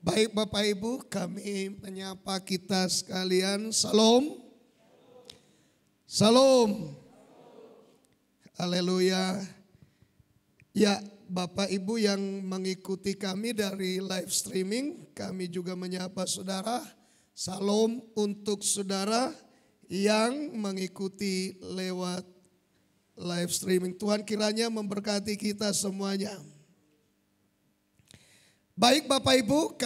Baik Bapak Ibu, kami menyapa kita sekalian. Salam. Salam. Haleluya. Ya, Bapak Ibu yang mengikuti kami dari live streaming, kami juga menyapa saudara. Salam untuk saudara yang mengikuti lewat live streaming. Tuhan kiranya memberkati kita semuanya. Baik Bapak Ibu,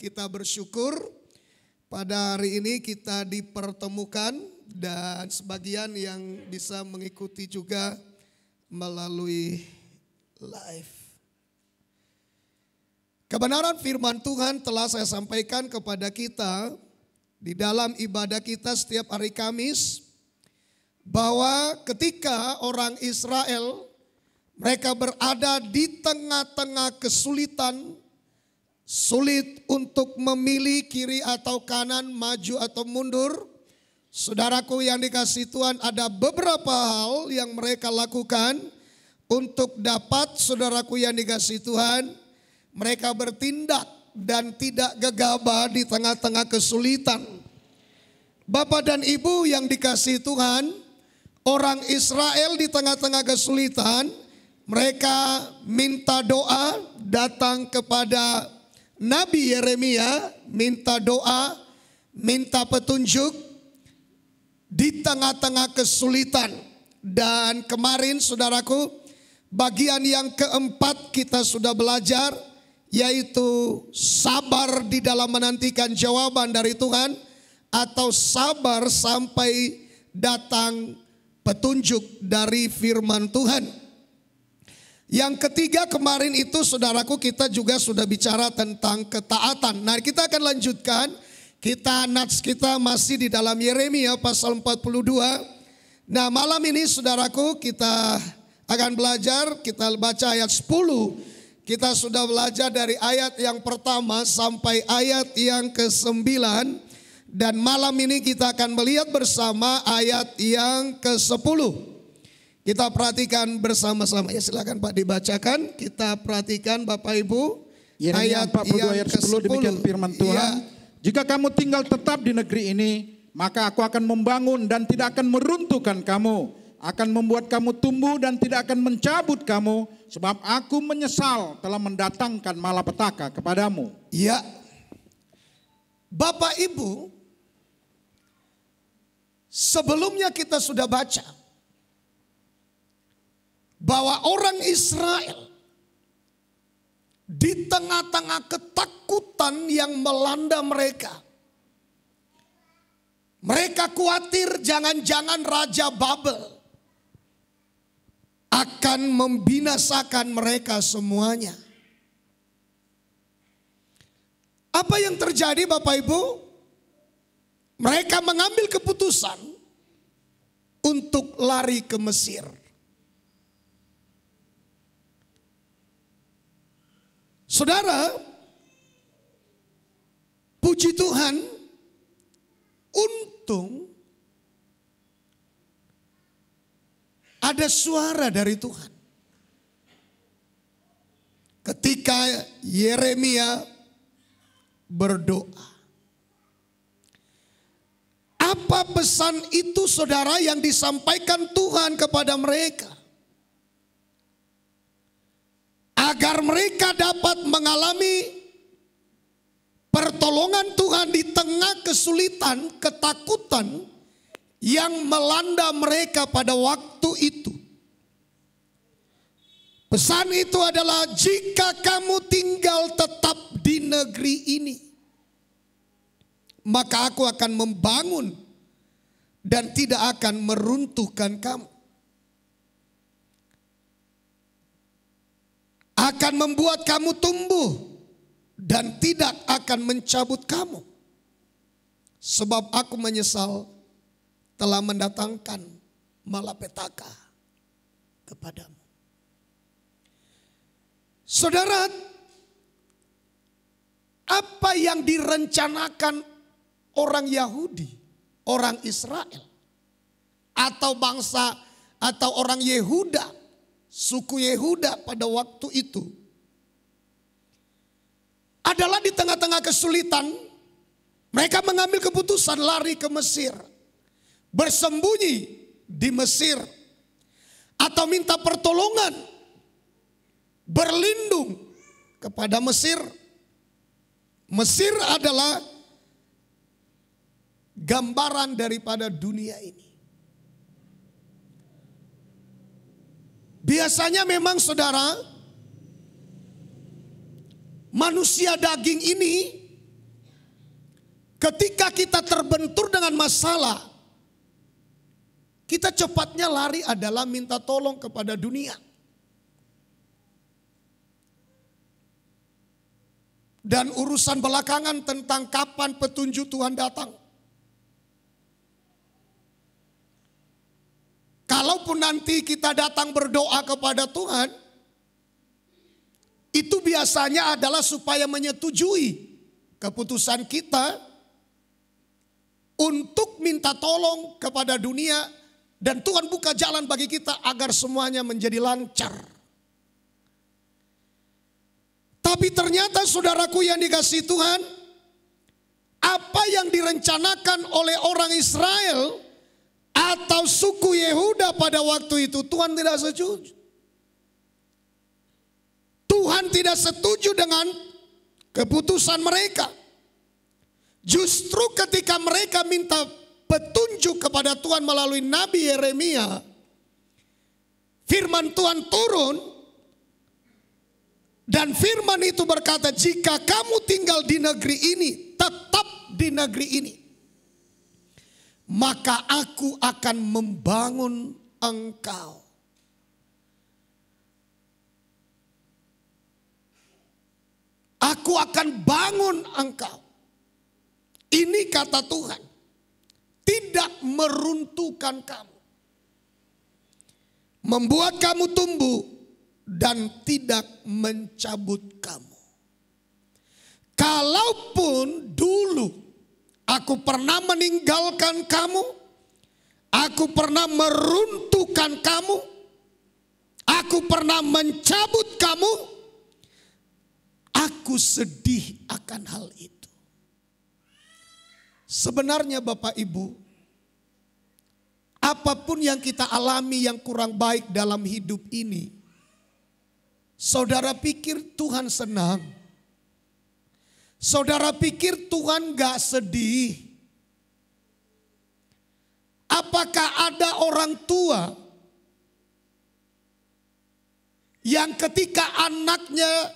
kita bersyukur pada hari ini kita dipertemukan dan sebagian yang bisa mengikuti juga melalui live. Kebenaran firman Tuhan telah saya sampaikan kepada kita di dalam ibadah kita setiap hari Kamis, bahwa ketika orang Israel mereka berada di tengah-tengah kesulitan, sulit untuk memilih kiri atau kanan, maju atau mundur. Saudaraku yang dikasihi Tuhan, ada beberapa hal yang mereka lakukan untuk dapat, saudaraku yang dikasihi Tuhan, mereka bertindak dan tidak gegabah di tengah-tengah kesulitan. Bapak dan Ibu yang dikasihi Tuhan, orang Israel di tengah-tengah kesulitan, mereka minta doa, datang kepada Nabi Yeremia, minta doa, minta petunjuk di tengah-tengah kesulitan. Dan kemarin saudaraku, bagian yang keempat kita sudah belajar, yaitu sabar di dalam menantikan jawaban dari Tuhan, atau sabar sampai datang petunjuk dari firman Tuhan. Yang ketiga kemarin itu saudaraku, kita juga sudah bicara tentang ketaatan. Nah, kita akan lanjutkan. Nats kita masih di dalam Yeremia pasal 42. Nah, malam ini saudaraku kita akan belajar, kita baca ayat 10. Kita sudah belajar dari ayat yang pertama sampai ayat yang ke-9. Dan malam ini kita akan melihat bersama ayat yang ke-10. Kita perhatikan bersama-sama, ya silakan Pak dibacakan. Kita perhatikan Bapak Ibu. Yeremia 42 ayat 10 demikian firman Tuhan. Ya. Jika kamu tinggal tetap di negeri ini, maka aku akan membangun dan tidak akan meruntuhkan kamu. Akan membuat kamu tumbuh dan tidak akan mencabut kamu. Sebab aku menyesal telah mendatangkan malapetaka kepadamu. Ya, Bapak Ibu, sebelumnya kita sudah baca bahwa orang Israel di tengah-tengah ketakutan yang melanda mereka. Mereka khawatir jangan-jangan Raja Babel akan membinasakan mereka semuanya. Apa yang terjadi Bapak Ibu? Mereka mengambil keputusan untuk lari ke Mesir. Saudara, puji Tuhan, untung ada suara dari Tuhan. Ketika Yeremia berdoa. Apa pesan itu saudara yang disampaikan Tuhan kepada mereka? Agar mereka dapat mengalami pertolongan Tuhan di tengah kesulitan, ketakutan yang melanda mereka pada waktu itu. Pesan itu adalah, jika kamu tinggal tetap di negeri ini, maka aku akan membangun dan tidak akan meruntuhkan kamu. Akan membuat kamu tumbuh dan tidak akan mencabut kamu. Sebab aku menyesal telah mendatangkan malapetaka kepadamu. Saudara, apa yang direncanakan orang Yahudi, orang Israel, atau bangsa atau orang Yehuda, suku Yehuda pada waktu itu adalah di tengah-tengah kesulitan, mereka mengambil keputusan lari ke Mesir, bersembunyi di Mesir, atau minta pertolongan, berlindung kepada Mesir. Mesir adalah gambaran daripada dunia ini. Biasanya memang saudara, manusia daging ini ketika kita terbentur dengan masalah, kita cepatnya lari adalah minta tolong kepada dunia. Dan urusan belakangan tentang kapan petunjuk Tuhan datang. Kalaupun nanti kita datang berdoa kepada Tuhan, itu biasanya adalah supaya menyetujui keputusan kita untuk minta tolong kepada dunia, dan Tuhan buka jalan bagi kita agar semuanya menjadi lancar. Tapi ternyata saudaraku yang dikasihi Tuhan, apa yang direncanakan oleh orang Israel atau suku Yehuda pada waktu itu, Tuhan tidak setuju. Tuhan tidak setuju dengan keputusan mereka. Justru ketika mereka minta petunjuk kepada Tuhan melalui Nabi Yeremia, firman Tuhan turun. Dan firman itu berkata, jika kamu tinggal di negeri ini, tetap di negeri ini, maka aku akan membangun engkau. Aku akan bangun engkau. Ini kata Tuhan. Tidak meruntuhkan kamu. Membuat kamu tumbuh dan tidak mencabut kamu. Kalaupun dulu aku pernah meninggalkan kamu, aku pernah meruntuhkan kamu, aku pernah mencabut kamu, aku sedih akan hal itu. Sebenarnya Bapak Ibu, apapun yang kita alami yang kurang baik dalam hidup ini, saudara pikir Tuhan senang? Saudara pikir Tuhan gak sedih? Apakah ada orang tua yang ketika anaknya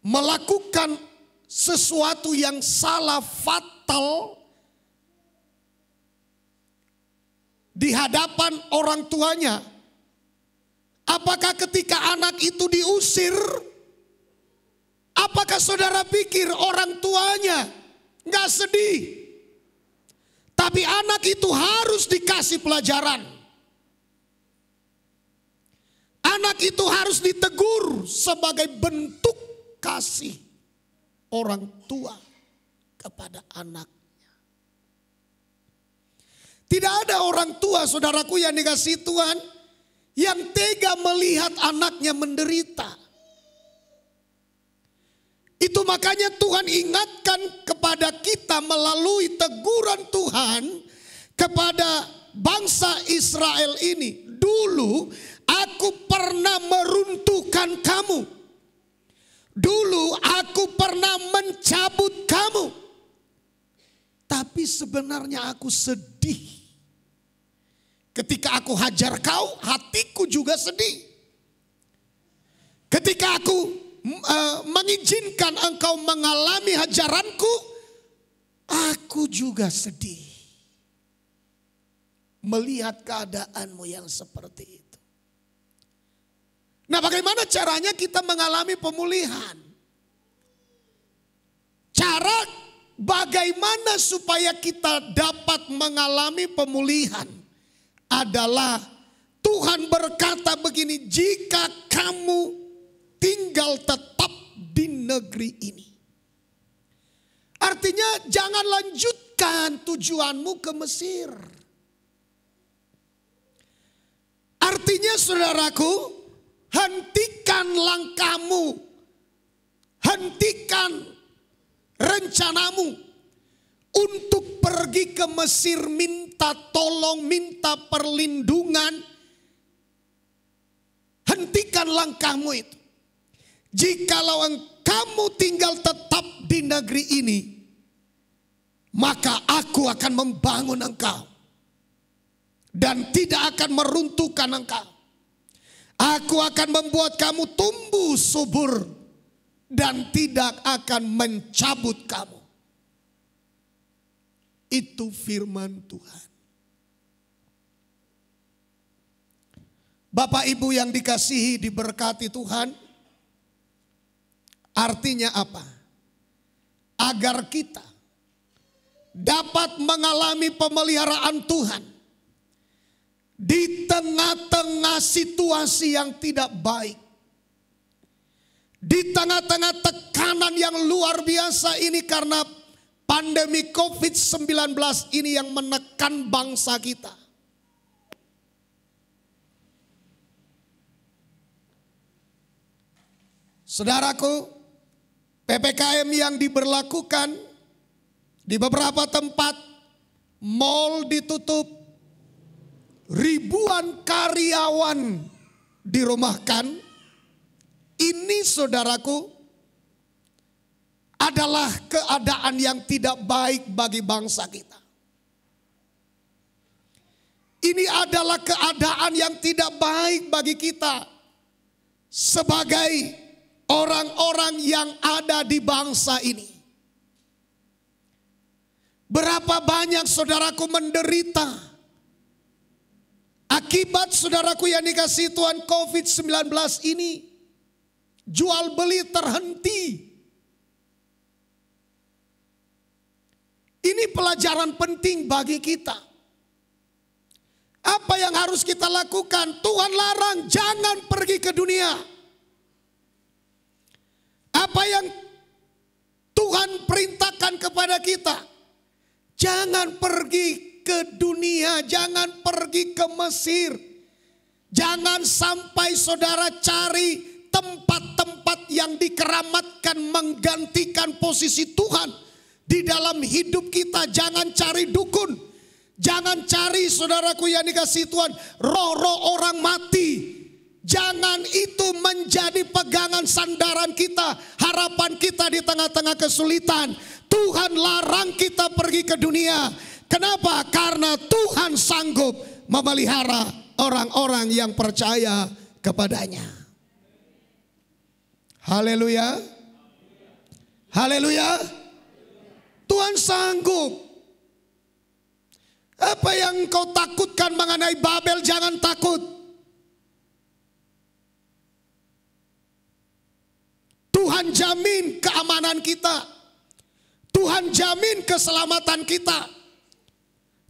melakukan sesuatu yang salah fatal di hadapan orang tuanya, apakah ketika anak itu diusir, apakah saudara pikir orang tuanya gak sedih? Tapi anak itu harus dikasih pelajaran. Anak itu harus ditegur sebagai bentuk kasih orang tua kepada anak. Tidak ada orang tua, saudaraku yang dikasihi Tuhan, yang tega melihat anaknya menderita. Itu makanya Tuhan ingatkan kepada kita melalui teguran Tuhan kepada bangsa Israel ini. Dulu aku pernah meruntuhkan kamu. Dulu aku pernah mencabut kamu. Tapi sebenarnya aku sedih. Ketika aku hajar kau, hatiku juga sedih. Ketika aku mengizinkan engkau mengalami hajaranku, aku juga sedih. Melihat keadaanmu yang seperti itu. Nah, bagaimana caranya kita mengalami pemulihan? Cara bagaimana supaya kita dapat mengalami pemulihan adalah Tuhan berkata begini, jika kamu tinggal tetap di negeri ini. Artinya jangan lanjutkan tujuanmu ke Mesir. Artinya saudaraku, hentikan langkahmu. hentikan rencanamu untuk pergi ke Mesir, minta tolong, minta perlindungan. Hentikan langkahmu itu. Jikalau kamu tinggal tetap di negeri ini, maka aku akan membangun engkau dan tidak akan meruntuhkan engkau. Aku akan membuat kamu tumbuh subur dan tidak akan mencabut kamu. Itu firman Tuhan. Bapak Ibu yang dikasihi, diberkati Tuhan. Artinya apa? Agar kita dapat mengalami pemeliharaan Tuhan di tengah-tengah situasi yang tidak baik. Di tengah-tengah tekanan yang luar biasa ini karena pandemi COVID-19 ini yang menekan bangsa kita. Saudaraku, PPKM yang diberlakukan di beberapa tempat, mal ditutup, ribuan karyawan dirumahkan. Ini saudaraku adalah keadaan yang tidak baik bagi bangsa kita. Ini adalah keadaan yang tidak baik bagi kita sebagai orang-orang yang ada di bangsa ini. Berapa banyak saudaraku menderita akibat saudaraku yang dikasihi Tuhan COVID-19 ini. Jual beli terhenti. Ini pelajaran penting bagi kita. Apa yang harus kita lakukan? Tuhan larang jangan pergi ke dunia. Apa yang Tuhan perintahkan kepada kita? Jangan pergi ke dunia, jangan pergi ke Mesir. Jangan sampai saudara cari tempat-tempat yang dikeramatkan menggantikan posisi Tuhan di dalam hidup kita. Jangan cari dukun. Jangan cari saudaraku yang dikasihi Tuhan roh-roh orang mati. Jangan itu menjadi pegangan sandaran kita, harapan kita di tengah-tengah kesulitan. Tuhan larang kita pergi ke dunia. Kenapa? Karena Tuhan sanggup memelihara orang-orang yang percaya kepadanya. Haleluya. Haleluya. Tuhan sanggup. Apa yang kau takutkan mengenai Babel, jangan takut. Tuhan jamin keamanan kita. Tuhan jamin keselamatan kita.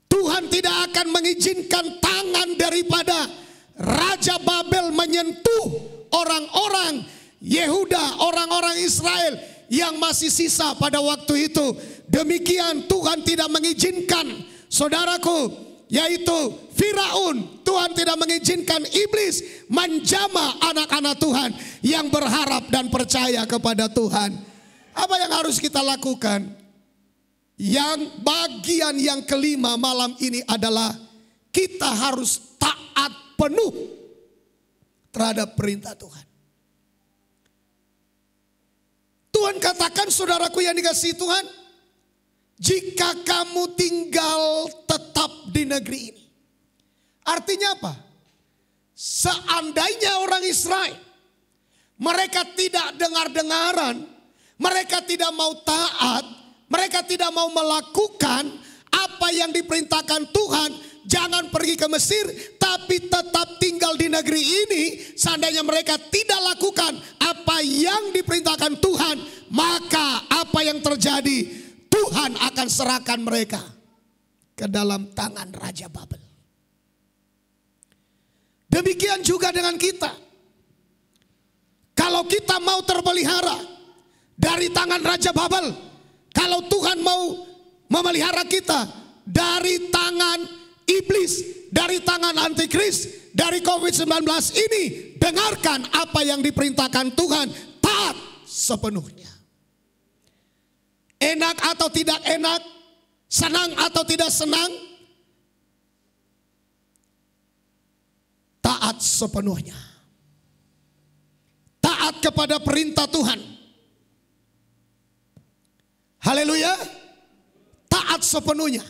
Tuhan tidak akan mengizinkan tangan daripada Raja Babel menyentuh orang-orang Yehuda, orang-orang Israel yang masih sisa pada waktu itu. Demikian Tuhan tidak mengizinkan saudaraku, yaitu Firaun. Tuhan tidak mengizinkan iblis menjamah anak-anak Tuhan yang berharap dan percaya kepada Tuhan. Apa yang harus kita lakukan? Yang bagian yang kelima malam ini adalah kita harus taat penuh terhadap perintah Tuhan. Tuhan katakan, saudaraku yang dikasihi Tuhan, jika kamu tinggal tetap di negeri ini. Artinya apa? Seandainya orang Israel, mereka tidak dengar-dengaran, mereka tidak mau taat, mereka tidak mau melakukan apa yang diperintahkan Tuhan, jangan pergi ke Mesir, tapi tetap tinggal di negeri ini. Seandainya mereka tidak lakukan apa yang diperintahkan Tuhan, maka apa yang terjadi? Tuhan akan serahkan mereka ke dalam tangan Raja Babel. Demikian juga dengan kita. Kalau kita mau terpelihara dari tangan Raja Babel, kalau Tuhan mau memelihara kita dari tangan iblis, dari tangan antikris, dari COVID-19 ini, dengarkan apa yang diperintahkan Tuhan, taat sepenuhnya. Enak atau tidak enak, senang atau tidak senang, taat sepenuhnya. Taat kepada perintah Tuhan. Haleluya. Taat sepenuhnya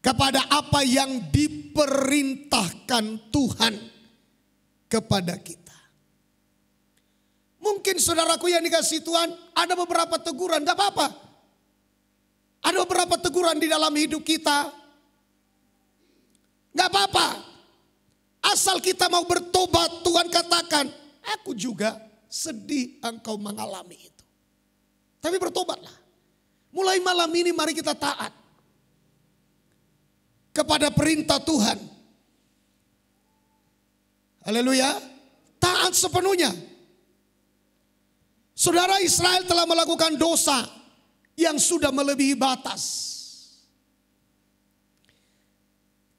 kepada apa yang diperintahkan Tuhan kepada kita. Mungkin saudaraku yang dikasih Tuhan, ada beberapa teguran, gak apa-apa. Ada beberapa teguran di dalam hidup kita, gak apa-apa. Asal kita mau bertobat, Tuhan katakan, aku juga sedih engkau mengalami itu. Tapi bertobatlah. Mulai malam ini mari kita taat kepada perintah Tuhan. Haleluya. Taat sepenuhnya. Saudara, Israel telah melakukan dosa yang sudah melebihi batas.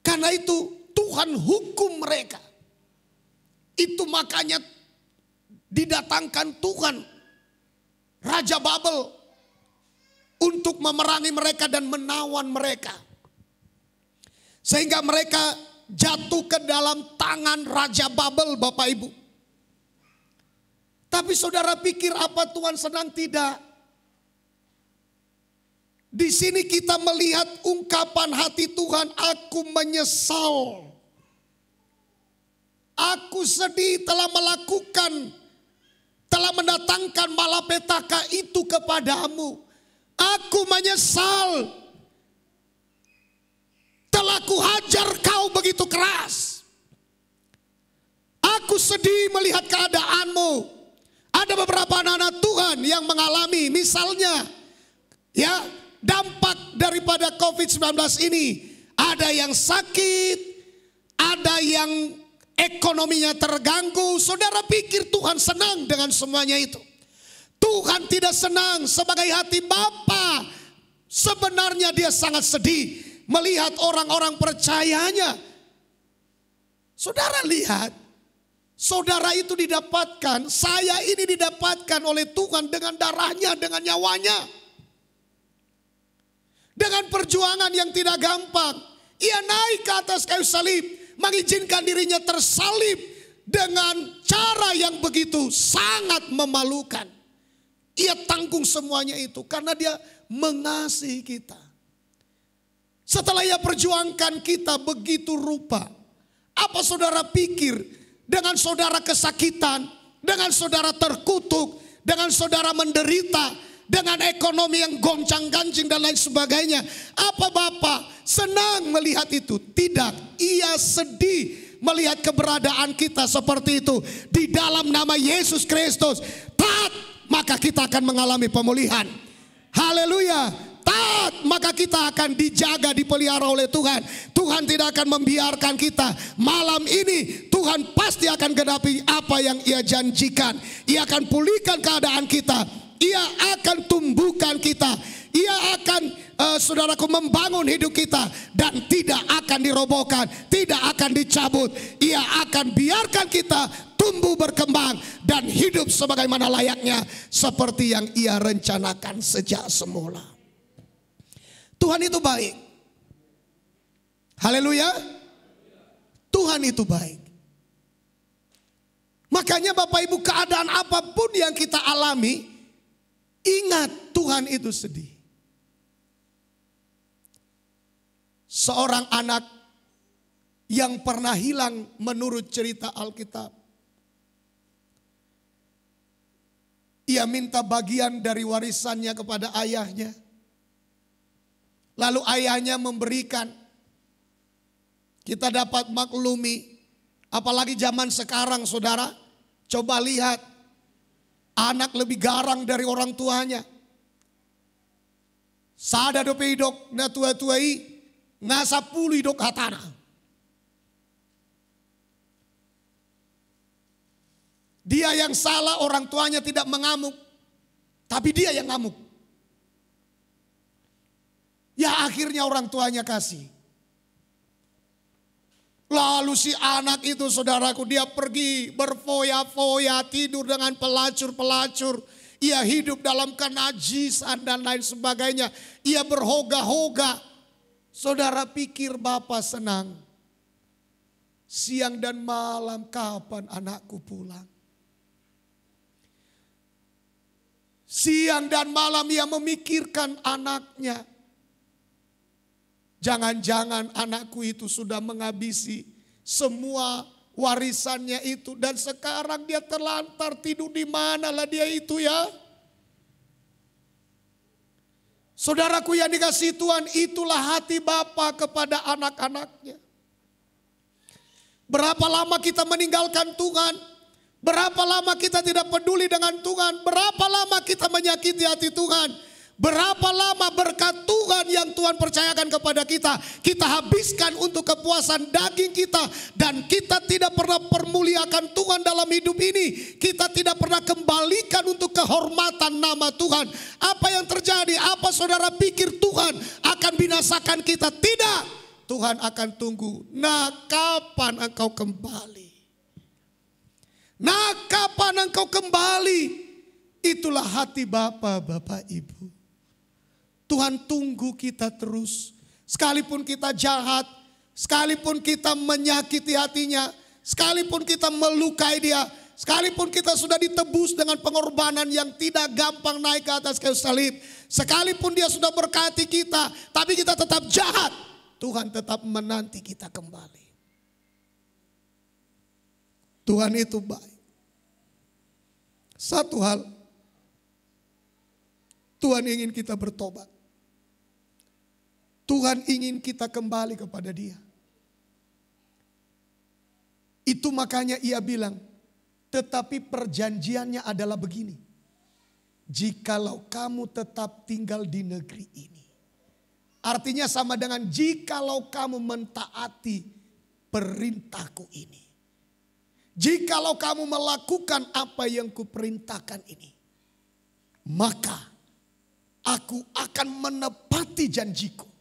Karena itu Tuhan hukum mereka. Itu makanya didatangkan Tuhan, Raja Babel, untuk memerangi mereka dan menawan mereka. Sehingga mereka jatuh ke dalam tangan Raja Babel, Bapak Ibu. Tapi saudara pikir apa Tuhan senang? Tidak. Di sini kita melihat ungkapan hati Tuhan, aku menyesal. Aku sedih telah mendatangkan malapetaka itu kepadamu. Aku menyesal telah kuhajar kau begitu keras. Aku sedih melihat keadaanmu. Ada beberapa anak-anak Tuhan yang mengalami misalnya ya dampak daripada COVID-19 ini. Ada yang sakit, ada yang ekonominya terganggu. Saudara pikir Tuhan senang dengan semuanya itu? Tuhan tidak senang. Sebagai hati Bapa, sebenarnya dia sangat sedih melihat orang-orang percayanya. Saudara lihat, saudara itu didapatkan, saya ini didapatkan oleh Tuhan dengan darahnya, dengan nyawanya. Dengan perjuangan yang tidak gampang. Ia naik ke atas kayu salib, mengizinkan dirinya tersalib dengan cara yang begitu sangat memalukan. Ia tanggung semuanya itu karena dia mengasihi kita. Setelah ia perjuangkan kita begitu rupa, apa saudara pikir dengan saudara kesakitan, dengan saudara terkutuk, dengan saudara menderita, dengan ekonomi yang goncang-gancing dan lain sebagainya, apa Bapak senang melihat itu? Tidak, ia sedih melihat keberadaan kita seperti itu. Di dalam nama Yesus Kristus, taat, maka kita akan mengalami pemulihan. Haleluya. Taat, maka kita akan dijaga, dipelihara oleh Tuhan. Tuhan tidak akan membiarkan kita. Malam ini Tuhan pasti akan genapi apa yang ia janjikan. Ia akan pulihkan keadaan kita. Ia akan tumbuhkan kita. Ia akan saudaraku membangun hidup kita. Dan tidak akan dirobohkan, tidak akan dicabut. Ia akan biarkan kita tumbuh berkembang dan hidup sebagaimana layaknya, seperti yang ia rencanakan sejak semula. Tuhan itu baik. Haleluya. Tuhan itu baik. Makanya Bapak Ibu, keadaan apapun yang kita alami, ingat Tuhan itu sedih. Seorang anak yang pernah hilang menurut cerita Alkitab. Ia minta bagian dari warisannya kepada ayahnya. Lalu ayahnya memberikan. Kita dapat maklumi, apalagi zaman sekarang saudara. Coba lihat, anak lebih garang dari orang tuanya. Sada dope idok na tua-tuai, ngasa pulu idok hatana. Dia yang salah, orang tuanya tidak mengamuk. Tapi dia yang ngamuk. Ya akhirnya orang tuanya kasih. Lalu si anak itu saudaraku, dia pergi berfoya-foya, tidur dengan pelacur-pelacur. ia hidup dalam kenajisan dan lain sebagainya. Ia berhoga-hoga. Saudara pikir Bapa senang? Siang dan malam kapan anakku pulang? Siang dan malam ia memikirkan anaknya. Jangan-jangan anakku itu sudah menghabisi semua warisannya itu. Dan sekarang dia terlantar tidur di manalah dia itu ya. Saudaraku yang dikasihi Tuhan, itulah hati Bapa kepada anak-anaknya. Berapa lama kita meninggalkan Tuhan? Berapa lama kita tidak peduli dengan Tuhan? Berapa lama kita menyakiti hati Tuhan? Berapa lama berkat Tuhan yang Tuhan percayakan kepada kita, kita habiskan untuk kepuasan daging kita. Dan kita tidak pernah permuliakan Tuhan dalam hidup ini. Kita tidak pernah kembalikan untuk kehormatan nama Tuhan. Apa yang terjadi? Apa saudara pikir Tuhan akan binasakan kita? Tidak. Tuhan akan tunggu. Nah, kapan engkau kembali? Nah, kapan engkau kembali? Itulah hati Bapa, Bapak Ibu. Tuhan tunggu kita terus. Sekalipun kita jahat, sekalipun kita menyakiti hatinya, sekalipun kita melukai dia, sekalipun kita sudah ditebus dengan pengorbanan yang tidak gampang naik ke atas kayu salib, sekalipun dia sudah berkati kita, tapi kita tetap jahat, Tuhan tetap menanti kita kembali. Tuhan itu baik. Satu hal, Tuhan ingin kita bertobat. Tuhan ingin kita kembali kepada Dia. Itu makanya Ia bilang, tetapi perjanjiannya adalah begini. Jikalau kamu tetap tinggal di negeri ini. Artinya sama dengan jikalau kamu mentaati perintahku ini. Jikalau kamu melakukan apa yang kuperintahkan ini. Maka aku akan menepati janjiku.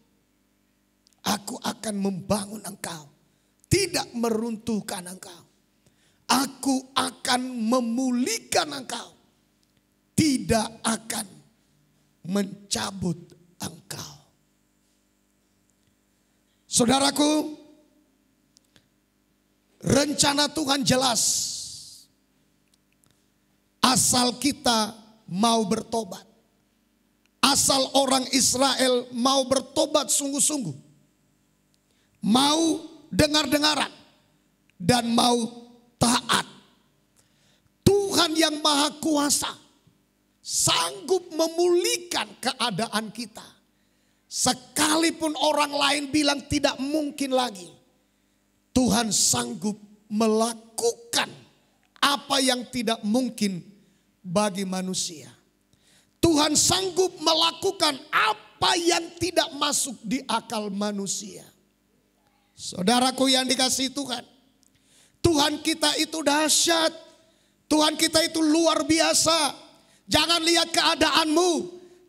Aku akan membangun engkau, tidak meruntuhkan engkau. Aku akan memulihkan engkau, tidak akan mencabut engkau. Saudaraku, rencana Tuhan jelas. Asal kita mau bertobat. Asal orang Israel mau bertobat sungguh-sungguh. Mau dengar-dengaran dan mau taat. Tuhan yang Maha Kuasa sanggup memulihkan keadaan kita. Sekalipun orang lain bilang tidak mungkin lagi, Tuhan sanggup melakukan apa yang tidak mungkin bagi manusia. Tuhan sanggup melakukan apa yang tidak masuk di akal manusia. Saudaraku yang dikasihi Tuhan, Tuhan kita itu dahsyat, Tuhan kita itu luar biasa. Jangan lihat keadaanmu,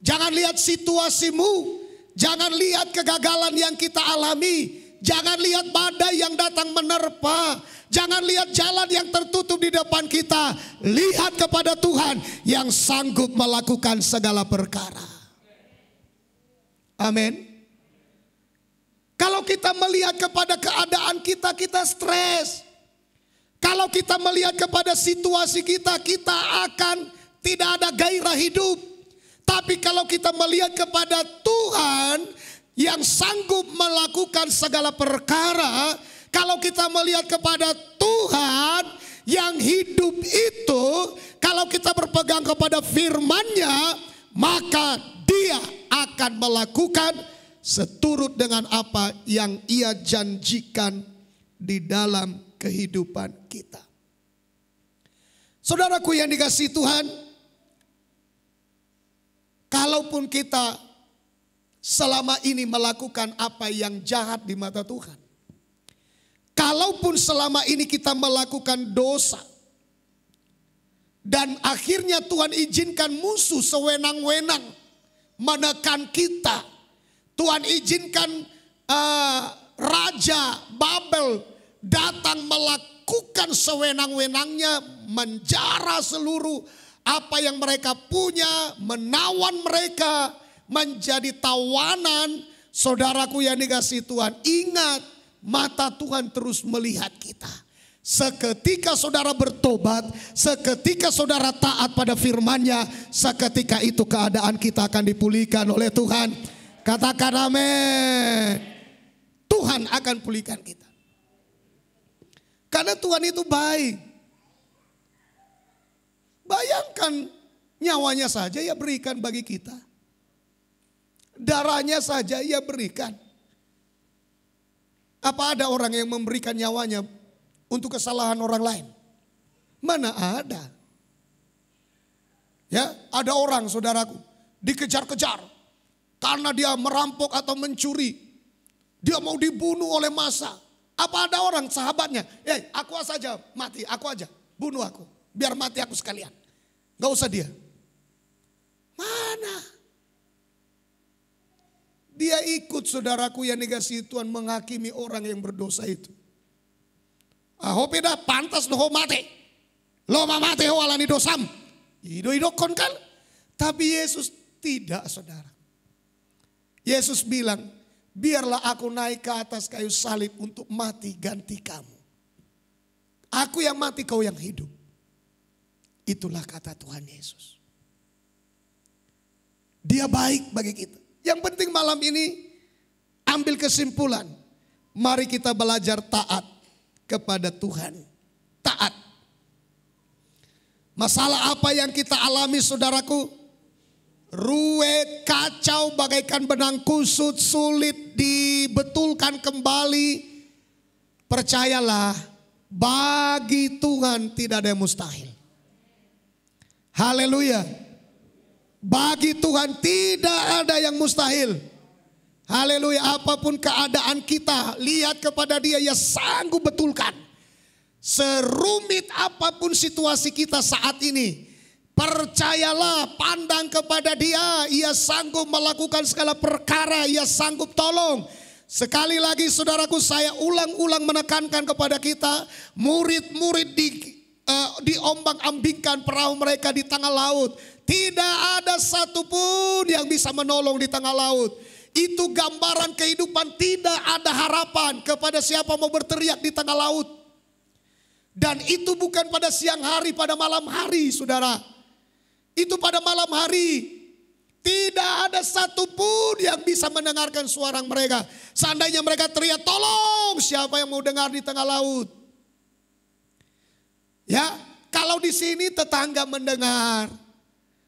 jangan lihat situasimu, jangan lihat kegagalan yang kita alami, jangan lihat badai yang datang menerpa, jangan lihat jalan yang tertutup di depan kita. Lihat kepada Tuhan yang sanggup melakukan segala perkara. Amin. Kalau kita melihat kepada keadaan kita, kita stres. Kalau kita melihat kepada situasi kita, kita akan tidak ada gairah hidup. Tapi kalau kita melihat kepada Tuhan yang sanggup melakukan segala perkara, kalau kita melihat kepada Tuhan yang hidup itu, kalau kita berpegang kepada firman-Nya, maka Dia akan melakukan seturut dengan apa yang Ia janjikan di dalam kehidupan kita. Saudaraku yang dikasihi Tuhan, kalaupun kita selama ini melakukan apa yang jahat di mata Tuhan, kalaupun selama ini kita melakukan dosa, dan akhirnya Tuhan izinkan musuh sewenang-wenang menekan kita, Tuhan izinkan Raja Babel datang melakukan sewenang-wenangnya, menjara seluruh apa yang mereka punya, menawan mereka menjadi tawanan. Saudaraku yang dikasihi Tuhan, ingat, mata Tuhan terus melihat kita. Seketika saudara bertobat, seketika saudara taat pada firman-Nya, seketika itu keadaan kita akan dipulihkan oleh Tuhan. Katakan amin. Tuhan akan pulihkan kita. Karena Tuhan itu baik. Bayangkan, nyawanya saja Ia berikan bagi kita. Darahnya saja Ia berikan. Apa ada orang yang memberikan nyawanya untuk kesalahan orang lain? Mana ada. Ya, ada orang, saudaraku, dikejar-kejar karena dia merampok atau mencuri. Dia mau dibunuh oleh massa. Apa ada orang sahabatnya, aku saja mati, aku aja, bunuh aku. Biar mati aku sekalian. Gak usah dia. Mana? Dia ikut, saudaraku yang dikasihi Tuhan, menghakimi orang yang berdosa itu. Aho peda pantas doho mate. Lo mate ho alani dosam. Ido-idokon kan. Tapi Yesus tidak, saudara. Yesus bilang, biarlah aku naik ke atas kayu salib untuk mati ganti kamu. Aku yang mati, kau yang hidup. Itulah kata Tuhan Yesus. Dia baik bagi kita. Yang penting malam ini ambil kesimpulan. Mari kita belajar taat kepada Tuhan. Taat. Masalah apa yang kita alami, saudaraku? Ruwet, kacau, bagaikan benang kusut, sulit dibetulkan kembali. Percayalah, bagi Tuhan tidak ada yang mustahil. Haleluya. Bagi Tuhan tidak ada yang mustahil. Haleluya. Apapun keadaan kita, lihat kepada Dia, Ia sanggup betulkan. Serumit apapun situasi kita saat ini, percayalah, pandang kepada Dia. Ia sanggup melakukan segala perkara, Ia sanggup tolong. Sekali lagi, saudaraku, saya ulang-ulang menekankan kepada kita, murid-murid diombang-ambingkan perahu mereka di tengah laut. Tidak ada satupun yang bisa menolong di tengah laut. Itu gambaran kehidupan, tidak ada harapan kepada siapa mau berteriak di tengah laut. Dan itu bukan pada siang hari, pada malam hari, saudara. Itu pada malam hari. Tidak ada satupun yang bisa mendengarkan suara mereka. Seandainya mereka teriak, tolong, siapa yang mau dengar di tengah laut? Ya, kalau di sini tetangga mendengar.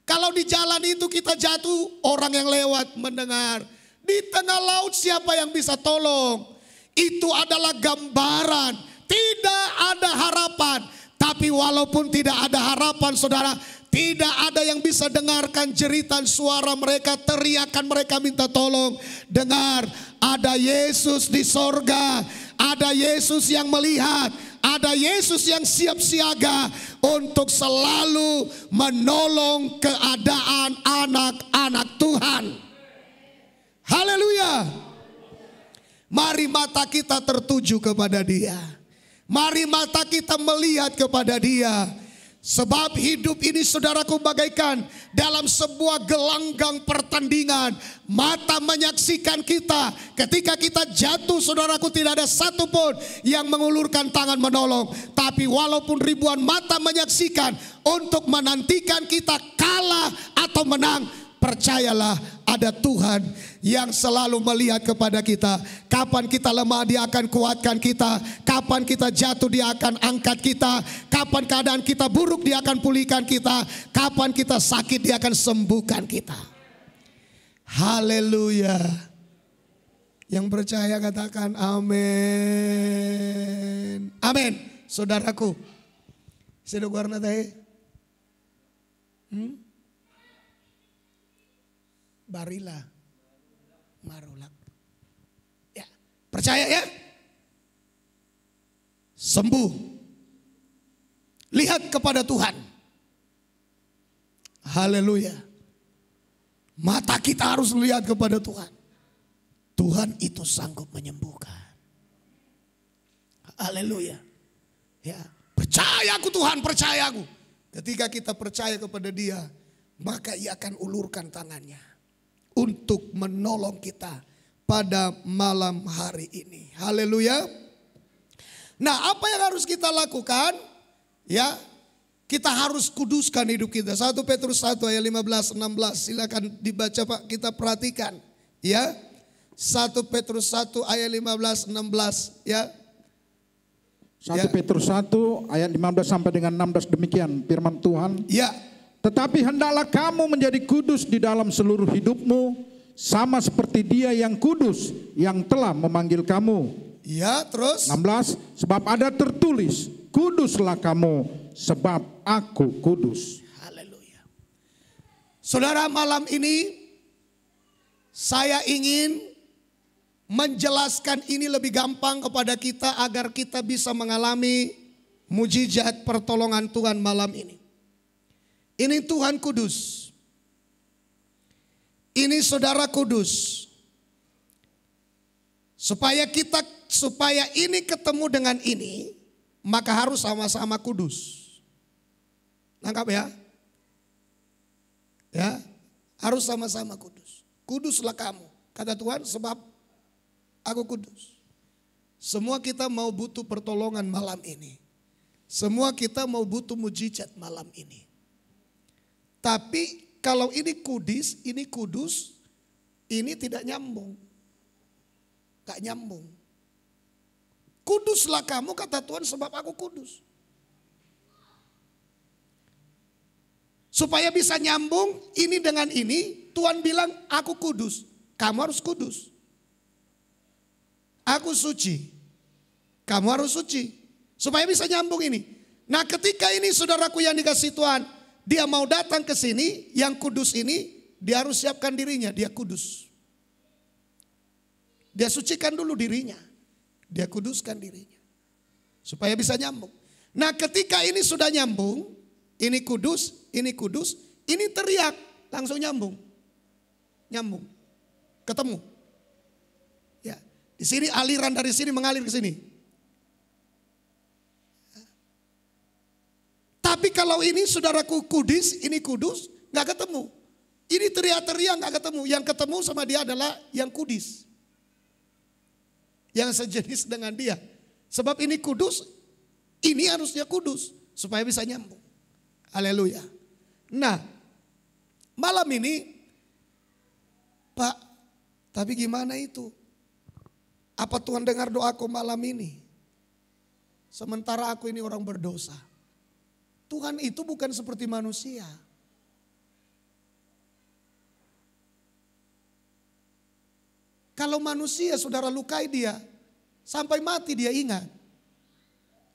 Kalau di jalan itu kita jatuh, orang yang lewat mendengar. Di tengah laut siapa yang bisa tolong? Itu adalah gambaran. Tidak ada harapan. Tapi walaupun tidak ada harapan, saudara, tidak ada yang bisa dengarkan jeritan suara mereka, teriakan mereka minta tolong. Dengar, ada Yesus di sorga. Ada Yesus yang melihat. Ada Yesus yang siap siaga untuk selalu menolong keadaan anak-anak Tuhan. Haleluya. Mari mata kita tertuju kepada Dia. Mari mata kita melihat kepada Dia. Sebab hidup ini, saudaraku, bagaikan dalam sebuah gelanggang pertandingan. Mata menyaksikan kita. Ketika kita jatuh, saudaraku, tidak ada satupun yang mengulurkan tangan menolong. Tapi walaupun ribuan mata menyaksikan untuk menantikan kita kalah atau menang, percayalah ada Tuhan yang selalu melihat kepada kita. Kapan kita lemah, Dia akan kuatkan kita. Kapan kita jatuh, Dia akan angkat kita. Kapan keadaan kita buruk, Dia akan pulihkan kita. Kapan kita sakit, Dia akan sembuhkan kita. Haleluya. Yang percaya katakan amin. Amin. Saudaraku, saya warna teh. Barilah marulak. Ya, percaya ya? Sembuh. Lihat kepada Tuhan. Haleluya. Mata kita harus lihat kepada Tuhan. Tuhan itu sanggup menyembuhkan. Haleluya. Ya, percaya aku Tuhan, percaya aku. Ketika kita percaya kepada Dia, maka Ia akan ulurkan tangannya untuk menolong kita pada malam hari ini. Haleluya. Nah, apa yang harus kita lakukan? Ya, kita harus kuduskan hidup kita. 1 Petrus 1 ayat 15-16. Silakan dibaca Pak, kita perhatikan. Ya, 1 Petrus 1 ayat 15-16. Ya. 1 Petrus 1 ayat 15 sampai dengan 16 demikian firman Tuhan. Ya. Tetapi hendaklah kamu menjadi kudus di dalam seluruh hidupmu, sama seperti Dia yang kudus yang telah memanggil kamu. Ya, terus 16, sebab ada tertulis, kuduslah kamu sebab aku kudus. Haleluya. Saudara, malam ini saya ingin menjelaskan ini lebih gampang kepada kita agar kita bisa mengalami mujizat pertolongan Tuhan malam ini. Ini Tuhan kudus. Ini saudara kudus. Supaya ini ketemu dengan ini, maka harus sama-sama kudus. Nangkap ya? Ya, harus sama-sama kudus. Kuduslah kamu, kata Tuhan, sebab aku kudus. Semua kita mau butuh pertolongan malam ini. Semua kita mau butuh mujizat malam ini. Tapi kalau ini kudus, ini tidak nyambung. Gak nyambung. Kuduslah kamu, kata Tuhan, sebab aku kudus. Supaya bisa nyambung ini dengan ini, Tuhan bilang aku kudus. Kamu harus kudus. Aku suci. Kamu harus suci. Supaya bisa nyambung ini. Nah, ketika ini saudaraku yang dikasih Tuhan, dia mau datang ke sini, yang kudus ini, dia harus siapkan dirinya, dia kudus. Dia sucikan dulu dirinya. Dia kuduskan dirinya. Supaya bisa nyambung. Nah, ketika ini sudah nyambung, ini kudus, ini teriak, langsung nyambung. Nyambung. Ketemu. Ya, di sini aliran dari sini mengalir ke sini. Tapi kalau ini saudaraku kudus, ini kudus, nggak ketemu. Ini teriak-teriak nggak ketemu. Yang ketemu sama dia adalah yang kudus. Yang sejenis dengan dia. Sebab ini kudus, ini harusnya kudus. Supaya bisa nyambung. Haleluya. Nah, malam ini, Pak, tapi gimana itu? Apa Tuhan dengar doaku malam ini? Sementara aku ini orang berdosa. Tuhan itu bukan seperti manusia. Kalau manusia saudara lukai dia, sampai mati dia ingat.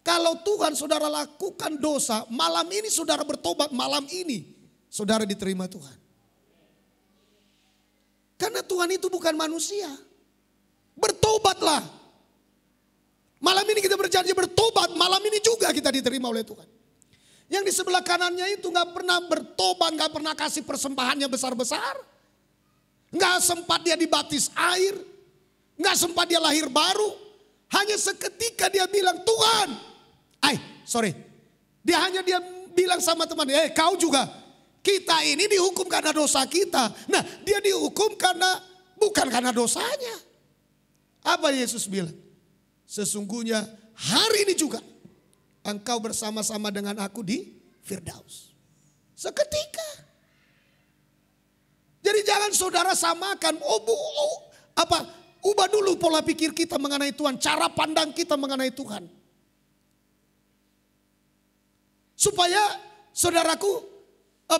Kalau Tuhan saudara lakukan dosa, malam ini saudara bertobat, malam ini saudara diterima Tuhan. Karena Tuhan itu bukan manusia. Bertobatlah. Malam ini kita berjanji bertobat, malam ini juga kita diterima oleh Tuhan. Yang di sebelah kanannya itu gak pernah bertobat, gak pernah kasih persembahannya besar-besar. Gak sempat dia dibaptis air. Gak sempat dia lahir baru. Hanya seketika dia bilang Tuhan. Dia bilang sama temannya, kau juga. Kita ini dihukum karena dosa kita. Nah, dia dihukum bukan karena dosanya. Apa Yesus bilang? Sesungguhnya hari ini juga engkau bersama-sama dengan aku di Firdaus. Seketika. Jadi jangan saudara samakan, ubah dulu pola pikir kita mengenai Tuhan, cara pandang kita mengenai Tuhan. Supaya saudaraku,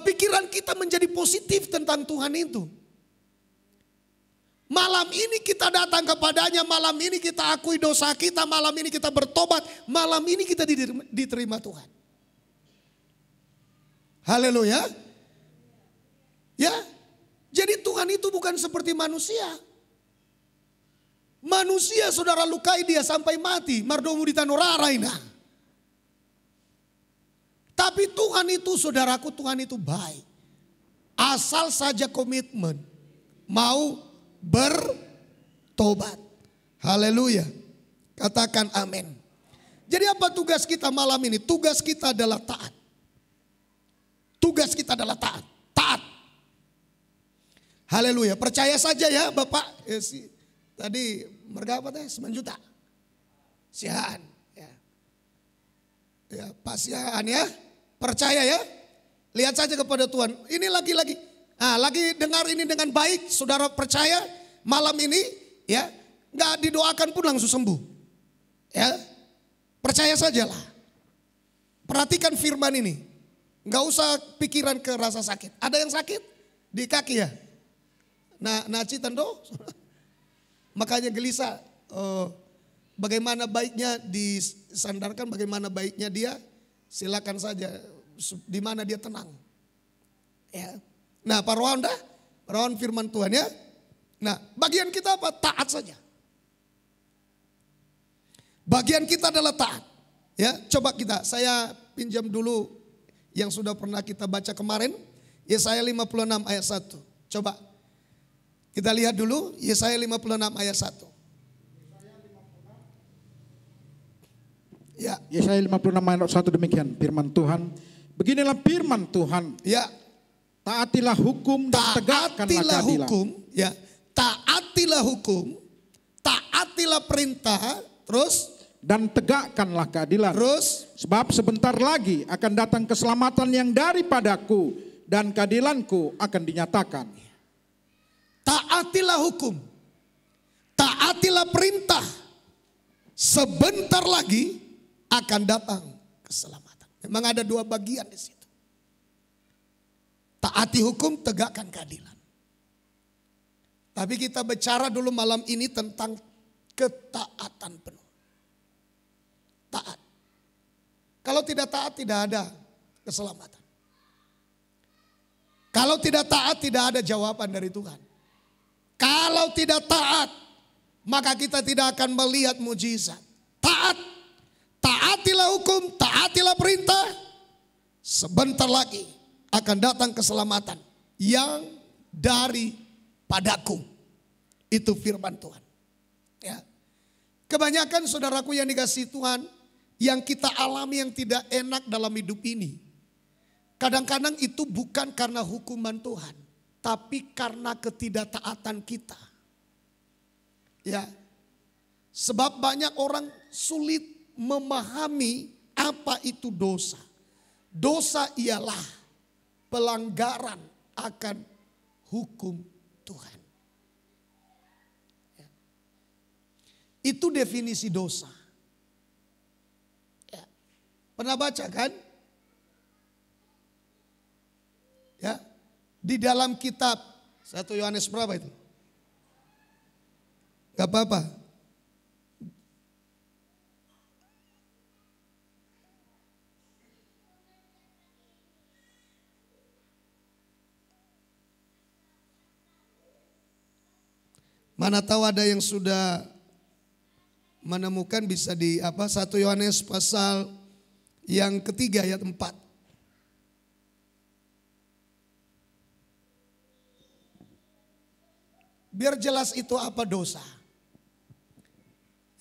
pikiran kita menjadi positif tentang Tuhan itu. Malam ini kita datang kepadanya, malam ini kita akui dosa kita, malam ini kita bertobat, malam ini kita diterima Tuhan. Haleluya. Ya. Jadi Tuhan itu bukan seperti manusia. Manusia saudara lukai dia sampai mati. Mardomu ditanuraraina. Tapi Tuhan itu saudaraku, Tuhan itu baik. Asal saja komitmen. Mau bertobat. Haleluya. Katakan amin. Jadi apa tugas kita malam ini? Tugas kita adalah taat. Tugas kita adalah taat. Taat. Haleluya. Percaya saja ya Bapak. Tadi berapa teh? 9 juta. Siaan. Ya, Pak Siaan ya. Percaya ya. Lihat saja kepada Tuhan. Ini lagi-lagi. Lagi dengar ini dengan baik. Saudara percaya malam ini ya. Gak didoakan pun langsung sembuh. Ya. Percaya sajalah. Perhatikan firman ini. Gak usah pikiran ke rasa sakit. Ada yang sakit di kaki ya. Nah citando. Makanya gelisah. Bagaimana baiknya disandarkan, bagaimana baiknya dia. Silakan saja. Di mana dia tenang. Ya. Nah Pak Rohan firman Tuhan ya. Nah bagian kita apa? Taat saja. Bagian kita adalah taat. Ya, coba saya pinjam dulu yang sudah pernah kita baca kemarin. Yesaya 56 ayat 1. Coba kita lihat dulu Yesaya 56 ayat 1. Ya. Yesaya 56 ayat 1 demikian firman Tuhan. Beginilah firman Tuhan. Ya. Taatilah hukum dan tegakkanlah keadilan. Taatilah hukum, taatilah perintah, terus dan tegakkanlah keadilan. Terus, sebab sebentar lagi akan datang keselamatan yang daripadaku dan keadilanku akan dinyatakan. Taatilah hukum, taatilah perintah. Sebentar lagi akan datang keselamatan. Memang ada 2 bagian di situ. Taati hukum, tegakkan keadilan. Tapi kita bicara dulu malam ini tentang ketaatan penuh. Taat. Kalau tidak taat tidak ada keselamatan. Kalau tidak taat tidak ada jawaban dari Tuhan. Kalau tidak taat maka kita tidak akan melihat mujizat. Taat. Taatilah hukum, taatilah perintah. Sebentar lagi akan datang keselamatan yang daripadaku. Itu firman Tuhan. Ya. Kebanyakan saudaraku yang dikasihi Tuhan, yang kita alami yang tidak enak dalam hidup ini. Kadang-kadang itu bukan karena hukuman Tuhan. Tapi karena ketidaktaatan kita. Ya. Sebab banyak orang sulit memahami apa itu dosa. Dosa ialah pelanggaran akan hukum Tuhan. Ya. Itu definisi dosa. Pernah baca kan? Ya. Di dalam kitab 1 Yohanes berapa itu? Gak apa-apa. Mana tahu ada yang sudah menemukan bisa di 1 Yohanes pasal yang ketiga ayat 4. Biar jelas itu apa dosa.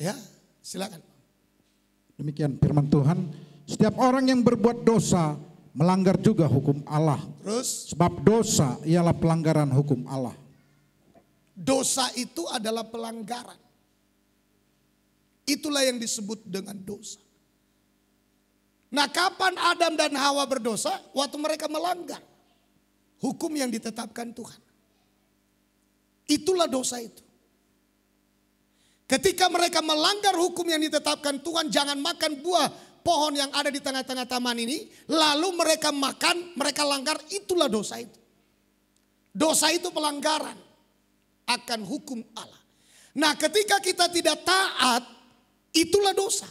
Ya, silakan. Demikian firman Tuhan. Setiap orang yang berbuat dosa melanggar juga hukum Allah. Terus? Sebab dosa ialah pelanggaran hukum Allah. Dosa itu adalah pelanggaran. Itulah yang disebut dengan dosa. Nah, kapan Adam dan Hawa berdosa? Waktu mereka melanggar hukum yang ditetapkan Tuhan. Itulah dosa itu. Ketika mereka melanggar hukum yang ditetapkan Tuhan, jangan makan buah pohon yang ada di tengah-tengah taman ini, lalu mereka makan, mereka langgar, itulah dosa itu. Dosa itu pelanggaran akan hukum Allah. Nah, ketika kita tidak taat, itulah dosa.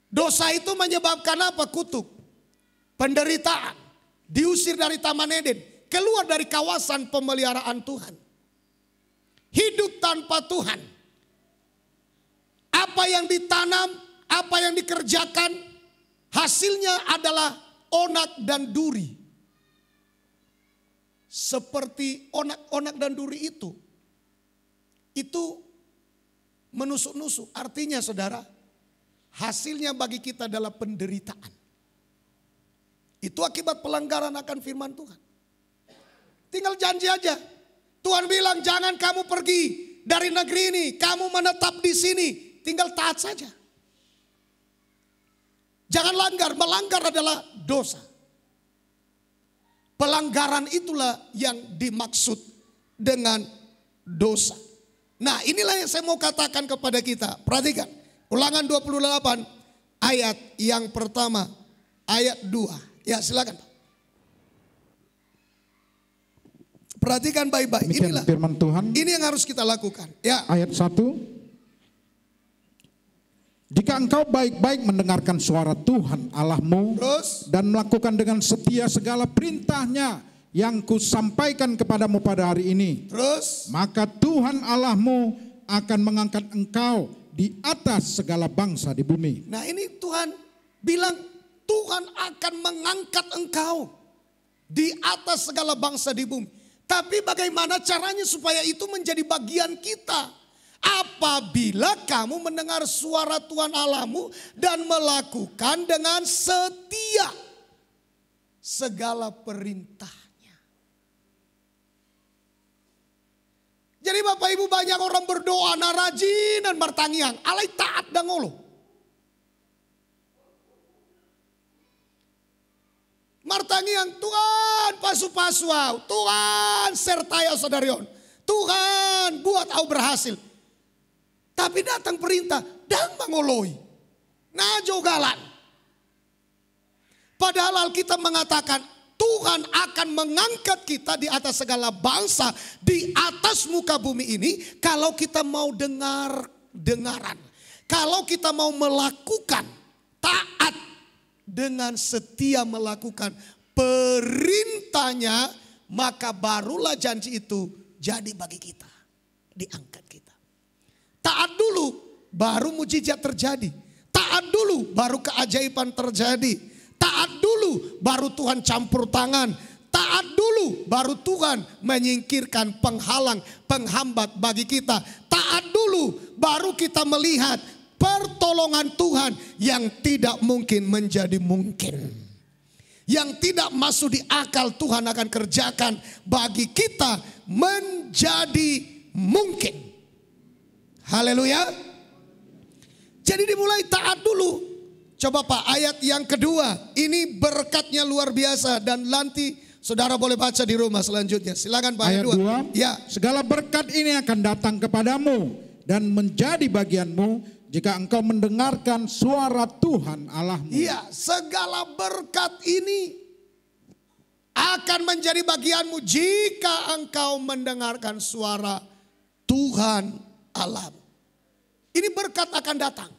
Dosa itu menyebabkan apa? Kutuk, penderitaan, diusir dari Taman Eden, keluar dari kawasan pemeliharaan Tuhan. Hidup tanpa Tuhan. Apa yang ditanam, apa yang dikerjakan, hasilnya adalah onak dan duri. Seperti onak-onak dan duri itu menusuk-nusuk. Artinya saudara, hasilnya bagi kita adalah penderitaan. Itu akibat pelanggaran akan firman Tuhan. Tinggal janji aja. Tuhan bilang jangan kamu pergi dari negeri ini. Kamu menetap di sini. Tinggal taat saja. Jangan langgar. Melanggar adalah dosa. Pelanggaran itulah yang dimaksud dengan dosa. Nah, inilah yang saya mau katakan kepada kita. Perhatikan. Ulangan 28 ayat yang pertama. Ayat 2. Ya, silakan Pak. Perhatikan baik-baik. Inilah firman Tuhan. Ini yang harus kita lakukan. Ya. Ayat 1. Jika engkau baik-baik mendengarkan suara Tuhan Allahmu dan melakukan dengan setia segala perintahnya yang kusampaikan kepadamu pada hari ini, maka Tuhan Allahmu akan mengangkat engkau di atas segala bangsa di bumi. Nah, ini Tuhan bilang Tuhan akan mengangkat engkau di atas segala bangsa di bumi. Tapi bagaimana caranya supaya itu menjadi bagian kita? Apabila kamu mendengar suara Tuhan Allahmu dan melakukan dengan setia segala perintahnya. Jadi Bapak Ibu, banyak orang berdoa na rajinan bertangiang, alai taat dan ngolo. Martangiang, Tuhan pasu-pasu, Tuhan sertai saudarion, Tuhan buat au berhasil. Tapi datang perintah, dan mangoloi, najogalan. Padahal kita mengatakan Tuhan akan mengangkat kita di atas segala bangsa, di atas muka bumi ini, kalau kita mau dengaran. Kalau kita mau melakukan taat dengan setia melakukan perintahnya, maka barulah janji itu jadi bagi kita, diangkat kita. Taat dulu baru mujizat terjadi. Taat dulu baru keajaiban terjadi. Taat dulu baru Tuhan campur tangan. Taat dulu baru Tuhan menyingkirkan penghalang, penghambat bagi kita. Taat dulu baru kita melihat pertolongan Tuhan yang tidak mungkin menjadi mungkin. Yang tidak masuk di akal Tuhan akan kerjakan bagi kita menjadi mungkin. Haleluya. Jadi dimulai taat dulu. Coba Pak, ayat yang kedua. Ini berkatnya luar biasa. Dan nanti saudara boleh baca di rumah selanjutnya. Silakan Pak, ayat 2. Ya. Segala berkat ini akan datang kepadamu dan menjadi bagianmu jika engkau mendengarkan suara Tuhan Allahmu. Iya, segala berkat ini akan menjadi bagianmu jika engkau mendengarkan suara Tuhan Allahmu. Ini berkat akan datang.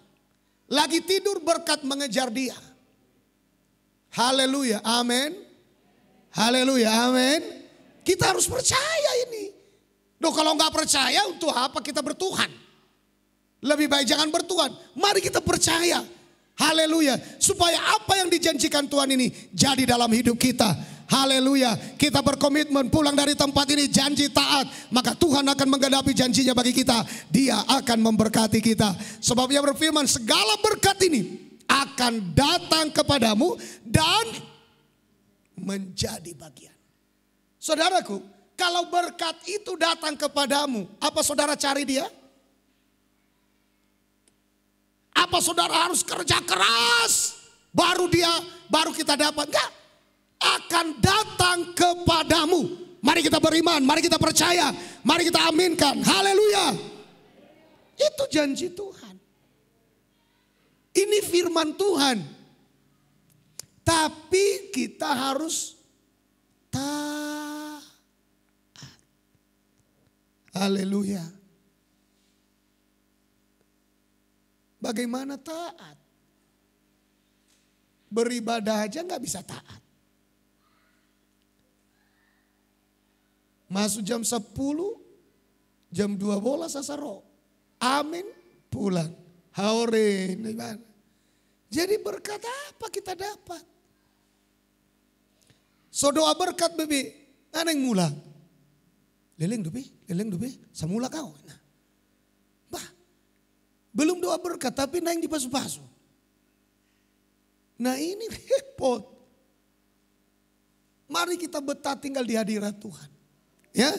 Lagi tidur berkat mengejar dia. Haleluya, amin. Haleluya, amin. Kita harus percaya ini. Duh, kalau nggak percaya untuk apa kita bertuhan? Lebih baik jangan bertuhan. Mari kita percaya. Haleluya. Supaya apa yang dijanjikan Tuhan ini jadi dalam hidup kita. Haleluya. Kita berkomitmen pulang dari tempat ini janji taat. Maka Tuhan akan menggenapi janjinya bagi kita. Dia akan memberkati kita. Sebab Dia berfirman segala berkat ini akan datang kepadamu dan menjadi bagian. Saudaraku, kalau berkat itu datang kepadamu, apa saudara cari dia? Apa saudara harus kerja keras baru kita dapat? Enggak. Akan datang kepadamu. Mari kita beriman, mari kita percaya, mari kita aminkan. Haleluya. Itu janji Tuhan. Ini firman Tuhan. Tapi kita harus taat. Haleluya. Bagaimana taat? Beribadah aja nggak bisa taat. Masuk jam 10, jam 12 sasaro. Amin, pulang. Haore, jadi berkat apa kita dapat? So doa berkat bebe, aneng mula. Leleng dubi, samula kau. Nah. Bah, belum doa berkat tapi naik di pasu-pasu. Nah ini repot. Mari kita betah tinggal di hadirat Tuhan. Ya,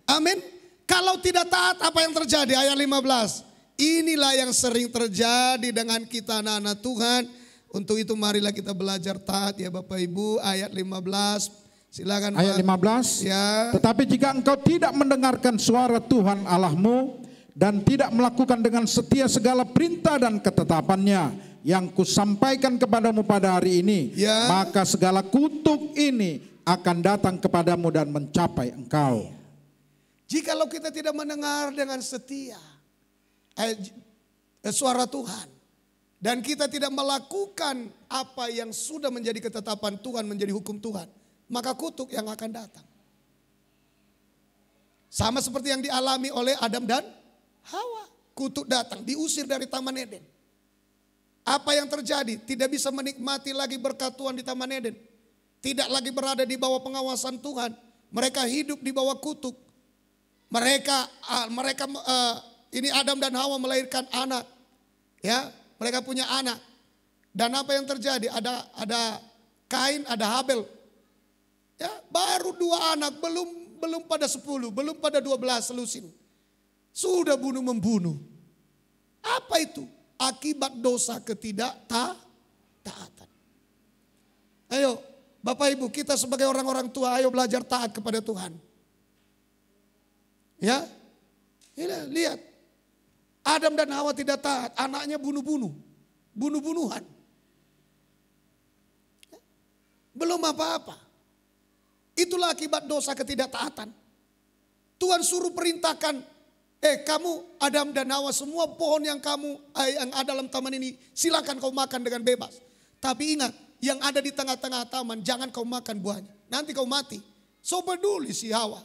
amin. Kalau tidak taat, apa yang terjadi? Ayat 15. Inilah yang sering terjadi dengan kita anak-anak Tuhan. Untuk itu marilah kita belajar taat ya Bapak Ibu. Ayat 15. Silakan. Ayat 15. Ya. Tetapi jika engkau tidak mendengarkan suara Tuhan Allahmu dan tidak melakukan dengan setia segala perintah dan ketetapannya yang kusampaikan kepadamu pada hari ini, ya, maka segala kutuk ini akan datang kepadamu dan mencapai engkau. Jikalau kita tidak mendengar dengan setia suara Tuhan dan kita tidak melakukan apa yang sudah menjadi ketetapan Tuhan, menjadi hukum Tuhan, maka kutuk yang akan datang. Sama seperti yang dialami oleh Adam dan Hawa. Kutuk datang, diusir dari Taman Eden. Apa yang terjadi? Tidak bisa menikmati lagi berkat Tuhan di Taman Eden. Tidak lagi berada di bawah pengawasan Tuhan. Mereka hidup di bawah kutuk. Ini Adam dan Hawa melahirkan anak. Ya, mereka punya anak. Dan apa yang terjadi? Ada Kain, ada Habel. Ya, baru 2 anak, belum pada 10, belum pada 12 selusin. Sudah bunuh-membunuh. Apa itu? Akibat dosa ketidaktaatan. Ayo, Bapak Ibu, kita sebagai orang-orang tua, ayo belajar taat kepada Tuhan. Ya, lihat. Adam dan Hawa tidak taat, anaknya bunuh-bunuhan. Belum apa-apa. Itulah akibat dosa ketidaktaatan. Tuhan suruh perintahkan, kamu Adam dan Hawa, semua pohon yang ada dalam taman ini silakan kau makan dengan bebas. Tapi ingat, yang ada di tengah-tengah taman jangan kau makan buahnya. Nanti kau mati. So peduli si Hawa.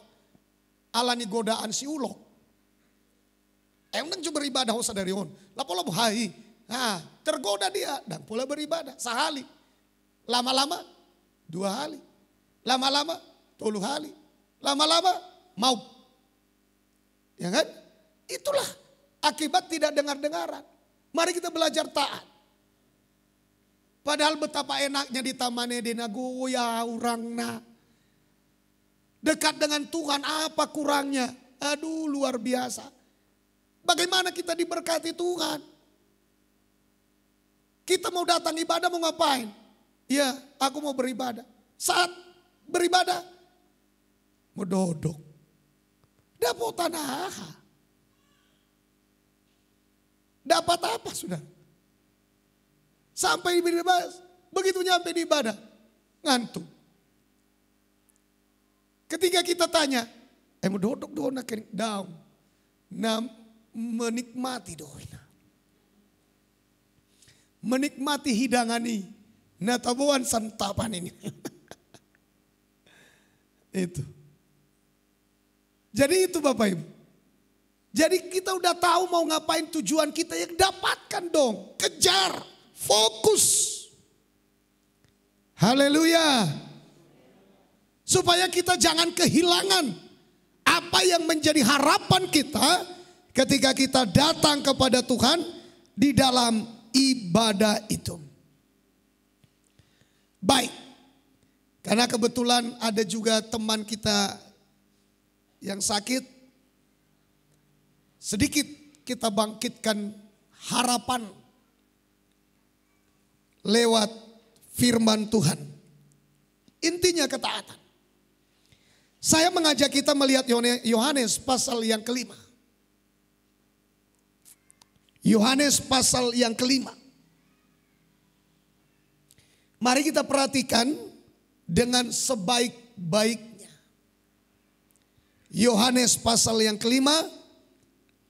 Alani godaan si ulok. Emang coba beribadah hosa dari on. Lapola buhai. Tergoda dia dan pula beribadah. Sehali. Lama-lama 2 hari. Lama-lama 10 hari. Lama-lama mau. Ya kan? Itulah akibat tidak dengar-dengaran. Mari kita belajar taat. Padahal betapa enaknya di Taman Eden, ya urangna. Dekat dengan Tuhan, apa kurangnya? Aduh, luar biasa. Bagaimana kita diberkati Tuhan? Kita mau datang ibadah, mau ngapain? Ya, aku mau beribadah. Saat beribadah, mau dodok. Dapat tanah. Dapat apa sudah? Sampai beribadah, begitu nyampe di ibadah, ngantuk. Ketika kita tanya, mau dodok dona daun, menikmati doina, menikmati hidangan ini, natabuan santapan ini, itu. Jadi itu Bapak Ibu. Jadi kita udah tahu mau ngapain, tujuan kita, yang dapatkan dong, kejar, fokus. Haleluya. Supaya kita jangan kehilangan apa yang menjadi harapan kita ketika kita datang kepada Tuhan di dalam ibadah itu. Baik, karena kebetulan ada juga teman kita yang sakit, sedikit kita bangkitkan harapan lewat firman Tuhan. Intinya ketaatan. Saya mengajak kita melihat Yohanes pasal yang kelima. Yohanes pasal yang kelima. Mari kita perhatikan dengan sebaik-baiknya. Yohanes pasal yang kelima,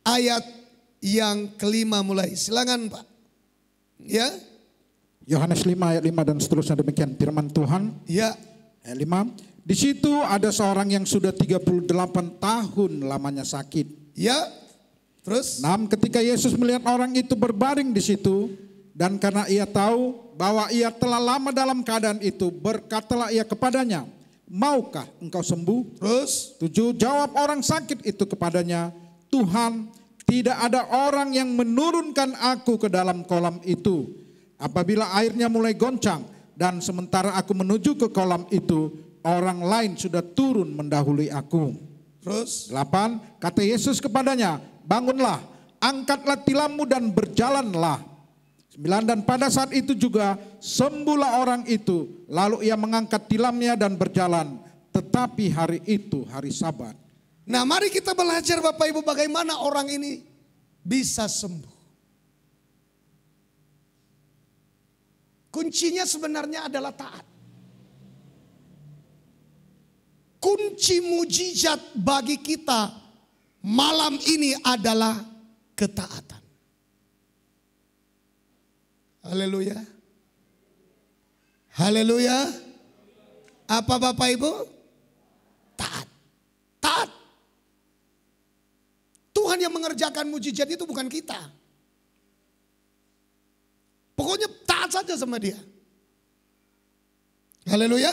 ayat yang kelima mulai. Silakan Pak. Ya. Yohanes 5 ayat 5 dan seterusnya, demikian firman Tuhan. Ya. Ayat 5. Di situ ada seorang yang sudah 38 tahun lamanya sakit. Ya. Terus? 6. Ketika Yesus melihat orang itu berbaring di situ, dan karena ia tahu bahwa ia telah lama dalam keadaan itu, berkatalah ia kepadanya, maukah engkau sembuh? Terus? 7. Jawab orang sakit itu kepadanya, Tuhan, tidak ada orang yang menurunkan aku ke dalam kolam itu. Apabila airnya mulai goncang dan sementara aku menuju ke kolam itu, orang lain sudah turun mendahului aku. Terus 8, kata Yesus kepadanya, bangunlah, angkatlah tilammu dan berjalanlah. 9, dan pada saat itu juga sembuhlah orang itu. Lalu ia mengangkat tilamnya dan berjalan. Tetapi hari itu hari Sabat. Nah, mari kita belajar Bapak Ibu bagaimana orang ini bisa sembuh. Kuncinya sebenarnya adalah taat. Kunci mujizat bagi kita malam ini adalah ketaatan. Haleluya. Haleluya. Apa Bapak Ibu? Taat. Taat. Tuhan yang mengerjakan mujizat itu bukan kita. Pokoknya taat saja sama Dia. Haleluya.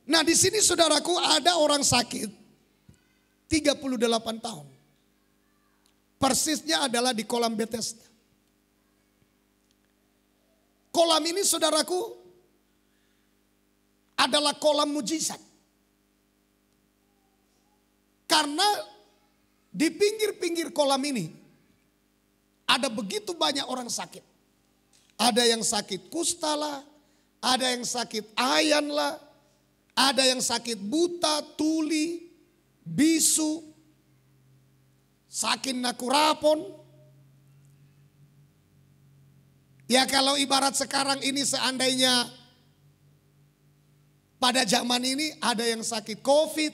Nah, di sini saudaraku ada orang sakit 38 tahun. Persisnya adalah di kolam Bethesda. Kolam ini saudaraku adalah kolam mujizat. Karena di pinggir-pinggir kolam ini ada begitu banyak orang sakit. Ada yang sakit kusta lah, ada yang sakit ayan lah, ada yang sakit buta, tuli, bisu, sakit nakurapon. Ya kalau ibarat sekarang ini seandainya pada zaman ini ada yang sakit COVID.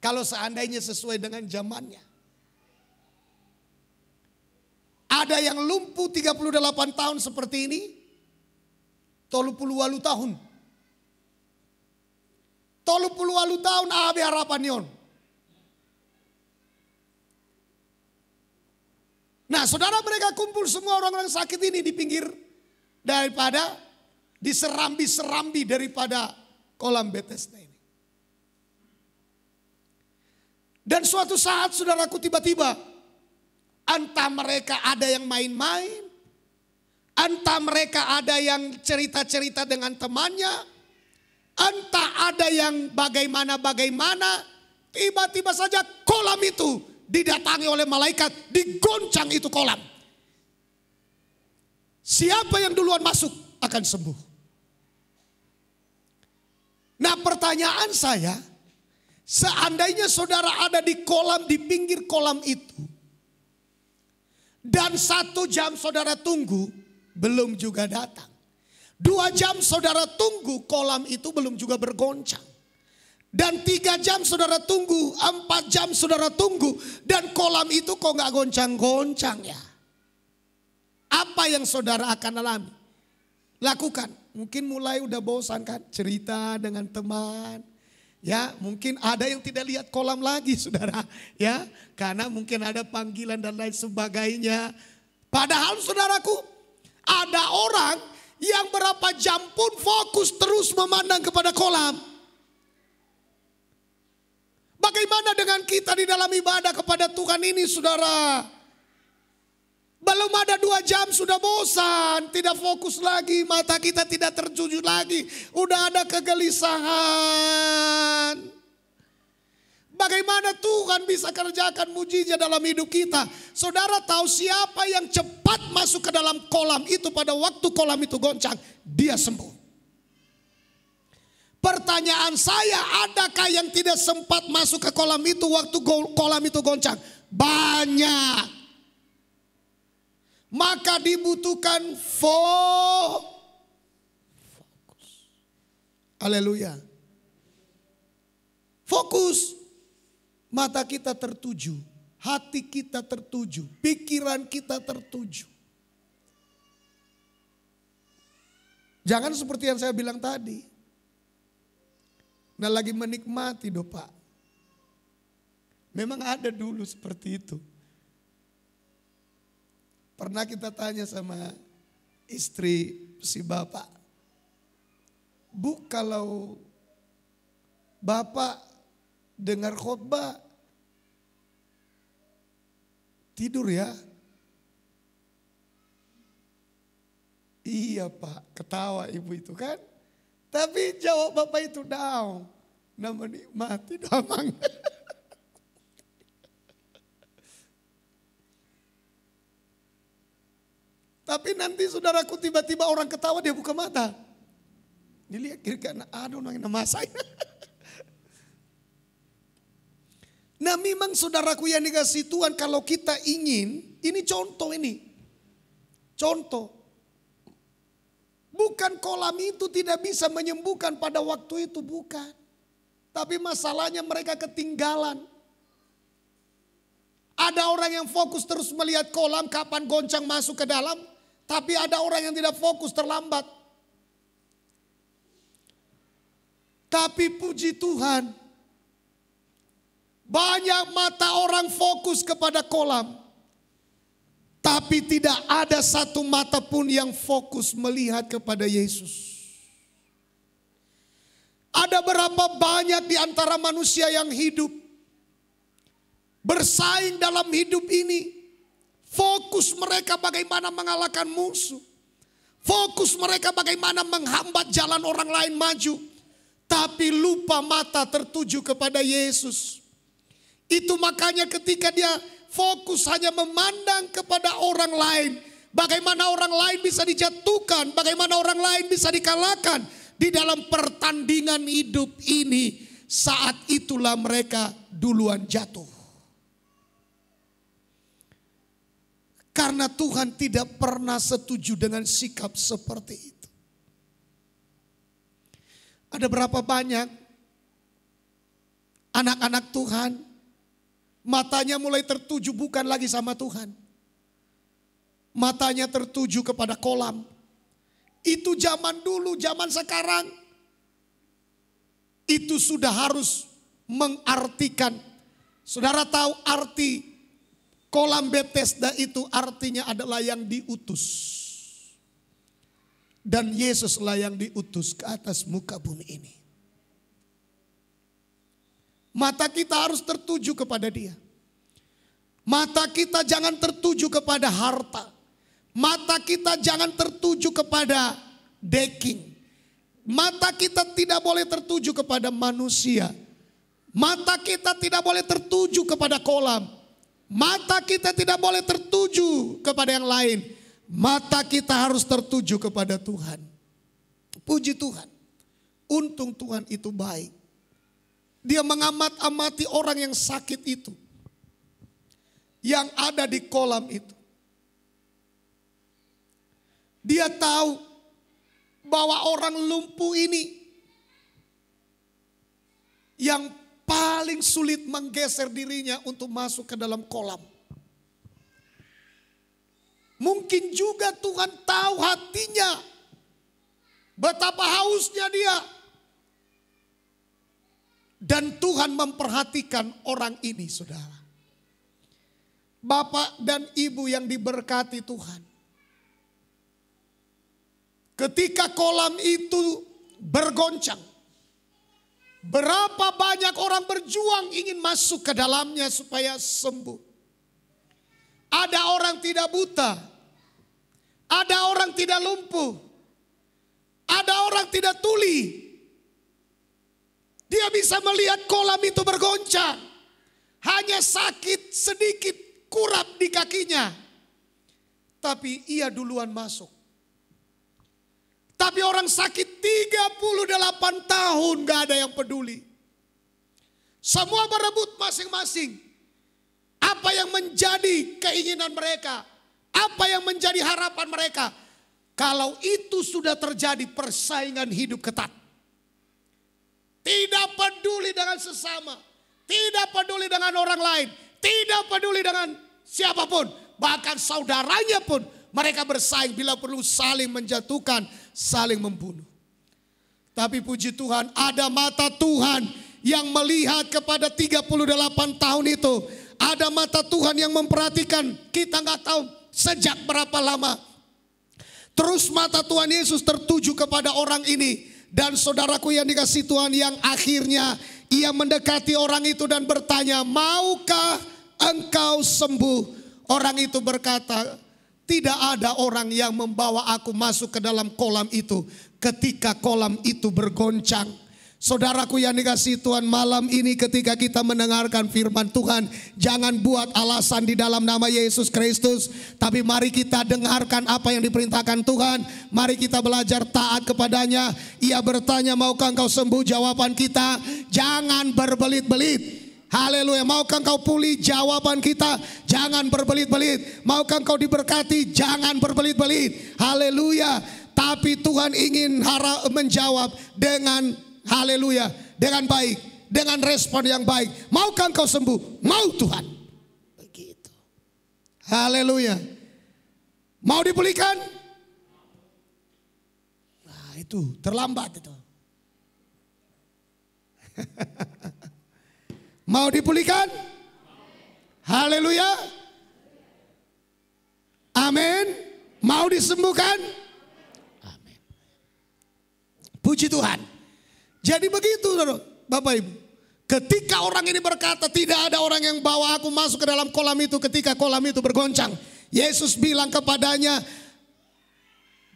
Kalau seandainya sesuai dengan zamannya. Ada yang lumpuh 38 tahun seperti ini. 38 tahun. 38 tahun abe harapan yon. Nah, saudara, mereka kumpul semua orang-orang sakit ini di pinggir daripada diserambi-serambi daripada kolam Bethesda ini. Dan suatu saat saudaraku tiba-tiba entah mereka ada yang main-main, entah mereka ada yang cerita-cerita dengan temannya, entah ada yang bagaimana, tiba-tiba saja kolam itu didatangi oleh malaikat, digoncang itu kolam. Siapa yang duluan masuk akan sembuh. Nah, pertanyaan saya, seandainya saudara ada di kolam, di pinggir kolam itu, dan 1 jam saudara tunggu, belum juga datang. 2 jam saudara tunggu, kolam itu belum juga bergoncang. Dan 3 jam saudara tunggu, 4 jam saudara tunggu, dan kolam itu kok gak goncang-goncang ya. Apa yang saudara akan alami? Lakukan. Mungkin mulai udah bosan kan, cerita dengan teman. Ya, mungkin ada yang tidak lihat kolam lagi saudara. Ya, karena mungkin ada panggilan dan lain sebagainya. Padahal saudaraku, ada orang yang berapa jam pun fokus terus memandang kepada kolam. Bagaimana dengan kita di dalam ibadah kepada Tuhan ini saudara? Belum ada 2 jam sudah bosan, tidak fokus lagi, mata kita tidak tertuju lagi. Udah ada kegelisahan. Bagaimana Tuhan bisa kerjakan mujizat dalam hidup kita? Saudara tahu siapa yang cepat masuk ke dalam kolam itu pada waktu kolam itu goncang? Dia sembuh. Pertanyaan saya, adakah yang tidak sempat masuk ke kolam itu waktu kolam itu goncang? Banyak. Maka dibutuhkan fokus. Haleluya. Fokus. Mata kita tertuju, hati kita tertuju, pikiran kita tertuju. Jangan seperti yang saya bilang tadi. Nah, lagi menikmati doh Pak. Memang ada dulu seperti itu. Pernah kita tanya sama istri si bapak. Bu, kalau bapak dengar khotbah tidur ya? Iya Pak, ketawa ibu itu kan. Tapi jawab Bapak itu, down. Nah menikmati damang. Tapi nanti saudaraku tiba-tiba orang ketawa dia buka mata. Dilihat kiri kanan, ada orang yang nama saya. Nah memang saudaraku yang dikasih Tuhan kalau kita ingin, ini contoh ini. Contoh. Bukan kolam itu tidak bisa menyembuhkan pada waktu itu, bukan. Tapi masalahnya mereka ketinggalan. Ada orang yang fokus terus melihat kolam kapan goncang masuk ke dalam. Tapi ada orang yang tidak fokus, terlambat. Tapi puji Tuhan, banyak mata orang fokus kepada kolam. Tapi tidak ada satu mata pun yang fokus melihat kepada Yesus. Ada berapa banyak di antara manusia yang hidup, bersaing dalam hidup ini. Fokus mereka bagaimana mengalahkan musuh. Fokus mereka bagaimana menghambat jalan orang lain maju. Tapi lupa mata tertuju kepada Yesus. Itu makanya ketika dia fokus hanya memandang kepada orang lain. Bagaimana orang lain bisa dijatuhkan. Bagaimana orang lain bisa dikalahkan. Di dalam pertandingan hidup ini. Saat itulah mereka duluan jatuh. Karena Tuhan tidak pernah setuju dengan sikap seperti itu. Ada berapa banyak anak-anak Tuhan, matanya mulai tertuju bukan lagi sama Tuhan. Matanya tertuju kepada kolam. Itu zaman dulu, zaman sekarang. Itu sudah harus mengartikan. Saudara tahu arti kolam Bethesda itu artinya adalah yang diutus. Dan Yesuslah yang diutus ke atas muka bumi ini. Mata kita harus tertuju kepada Dia. Mata kita jangan tertuju kepada harta. Mata kita jangan tertuju kepada daging. Mata kita tidak boleh tertuju kepada manusia. Mata kita tidak boleh tertuju kepada kolam. Mata kita tidak boleh tertuju kepada yang lain. Mata kita harus tertuju kepada Tuhan. Puji Tuhan. Untung Tuhan itu baik. Dia mengamat-amati orang yang sakit itu. Yang ada di kolam itu. Dia tahu bahwa orang lumpuh ini yang paling sulit menggeser dirinya untuk masuk ke dalam kolam. Mungkin juga Tuhan tahu hatinya. Betapa hausnya dia. Dan Tuhan memperhatikan orang ini, saudara. Bapak dan Ibu yang diberkati Tuhan. Ketika kolam itu bergoncang. Berapa banyak orang berjuang ingin masuk ke dalamnya supaya sembuh. Ada orang tidak buta. Ada orang tidak lumpuh. Ada orang tidak tuli. Dia bisa melihat kolam itu bergoncang. Hanya sakit sedikit kurap di kakinya. Tapi ia duluan masuk. Tapi orang sakit 38 tahun gak ada yang peduli. Semua berebut masing-masing. Apa yang menjadi keinginan mereka. Apa yang menjadi harapan mereka. Kalau itu sudah terjadi persaingan hidup ketat. Tidak peduli dengan sesama. Tidak peduli dengan orang lain. Tidak peduli dengan siapapun. Bahkan saudaranya pun mereka bersaing bila perlu saling menjatuhkan, saling membunuh. Tapi puji Tuhan, ada mata Tuhan yang melihat kepada 38 tahun itu. Ada mata Tuhan yang memperhatikan, kita nggak tahu sejak berapa lama. Terus mata Tuhan Yesus tertuju kepada orang ini. Dan saudaraku yang dikasih Tuhan, yang akhirnya ia mendekati orang itu dan bertanya, maukah engkau sembuh? Orang itu berkata, tidak ada orang yang membawa aku masuk ke dalam kolam itu. ketika kolam itu bergoncang. Saudaraku yang dikasihi Tuhan, malam ini ketika kita mendengarkan firman Tuhan, jangan buat alasan di dalam nama Yesus Kristus. Tapi mari kita dengarkan apa yang diperintahkan Tuhan. Mari kita belajar taat kepadanya. Ia bertanya, maukah engkau sembuh? Jawaban kita, jangan berbelit-belit. Haleluya. Maukah engkau pulih? Jawaban kita, jangan berbelit-belit. Maukah engkau diberkati? Jangan berbelit-belit. Haleluya. Tapi Tuhan ingin menjawab dengan haleluya, dengan baik, dengan respon yang baik. Maukah engkau sembuh? Mau Tuhan. Begitu. Haleluya. Mau dipulihkan? Nah itu terlambat itu. Mau dipulihkan? Haleluya. Amin. Mau disembuhkan? Amin. Puji Tuhan. Jadi begitu Bapak Ibu. Ketika orang ini berkata, tidak ada orang yang bawa aku masuk ke dalam kolam itu ketika kolam itu bergoncang. Yesus bilang kepadanya,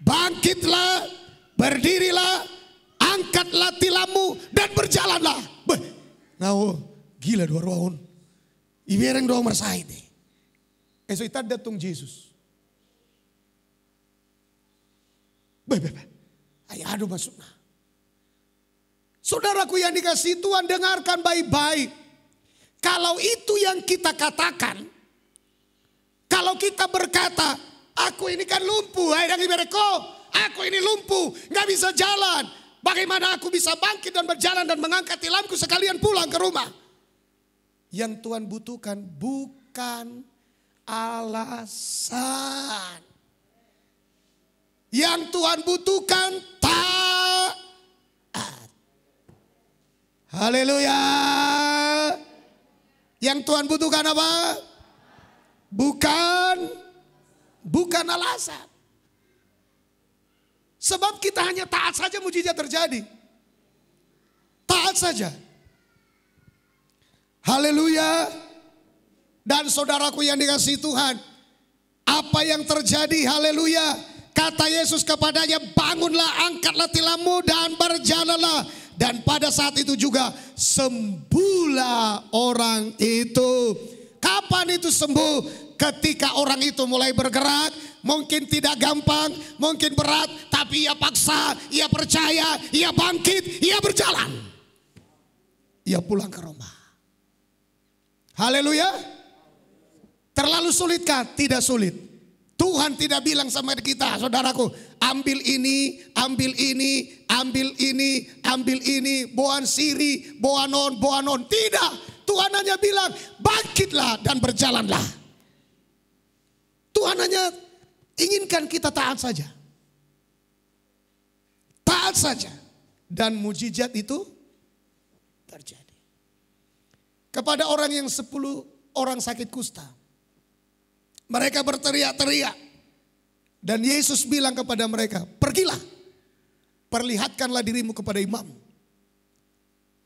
bangkitlah, berdirilah, angkatlah tilammu dan berjalanlah. Nah, gila dua ruang. Ibereng doang mersahit. So ita datang Yesus. Ayah aduh masuklah. Saudaraku yang dikasihi Tuhan, dengarkan baik-baik. Kalau itu yang kita katakan, kalau kita berkata, aku ini kan lumpuh, aku ini lumpuh, gak bisa jalan. Bagaimana aku bisa bangkit dan berjalan dan mengangkat tilamku sekalian pulang ke rumah? Yang Tuhan butuhkan bukan alasan. Yang Tuhan butuhkan taat. Haleluya. Yang Tuhan butuhkan apa? Bukan alasan. Sebab kita hanya taat saja mujizat terjadi. Taat saja. Haleluya. Dan saudaraku yang dikasihi Tuhan, apa yang terjadi? Haleluya. Kata Yesus kepadanya, bangunlah, angkatlah tilammu dan berjalanlah. Dan pada saat itu juga sembuhlah orang itu. Kapan itu sembuh? Ketika orang itu mulai bergerak. Mungkin tidak gampang, mungkin berat, tapi ia paksa, ia percaya, ia bangkit, ia berjalan. Ia pulang ke rumah. Haleluya. Terlalu sulitkah? Tidak sulit. Tuhan tidak bilang sama kita, saudaraku, ambil ini, ambil ini, ambil ini, ambil ini, boan siri, boanon. Tidak, Tuhan hanya bilang, bangkitlah dan berjalanlah. Tuhan hanya inginkan kita taat saja. Taat saja. Dan mujizat itu terjadi. Kepada orang yang 10 orang sakit kusta. Mereka berteriak-teriak. Dan Yesus bilang kepada mereka, pergilah. Perlihatkanlah dirimu kepada imam.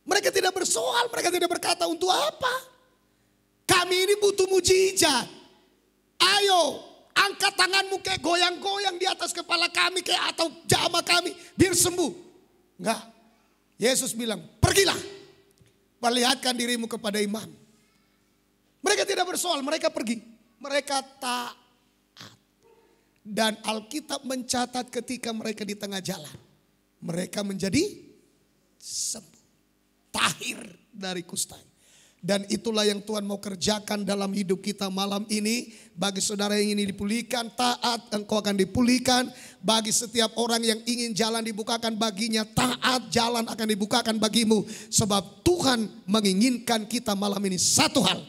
Mereka tidak bersoal, mereka tidak berkata untuk apa. Kami ini butuh mujizat. Ayo, angkat tanganmu kayak goyang-goyang di atas kepala kami kayak atau jama kami biar sembuh. Enggak. Yesus bilang, pergilah. Perlihatkan dirimu kepada imam. Mereka tidak bersoal, mereka pergi. Mereka taat. Dan Alkitab mencatat ketika mereka di tengah jalan. Mereka menjadi sembuh. Tahir dari kustanya. Dan itulah yang Tuhan mau kerjakan dalam hidup kita malam ini. Bagi saudara yang ingin dipulihkan, taat, engkau akan dipulihkan. Bagi setiap orang yang ingin jalan dibukakan baginya, taat, jalan akan dibukakan bagimu. Sebab Tuhan menginginkan kita malam ini satu hal,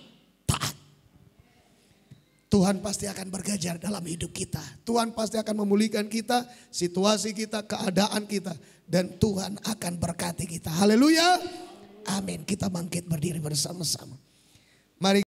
taat. Tuhan pasti akan bergajar dalam hidup kita. Tuhan pasti akan memulihkan kita, situasi kita, keadaan kita. Dan Tuhan akan berkati kita. Haleluya. Amin. Kita bangkit berdiri bersama-sama. Mari.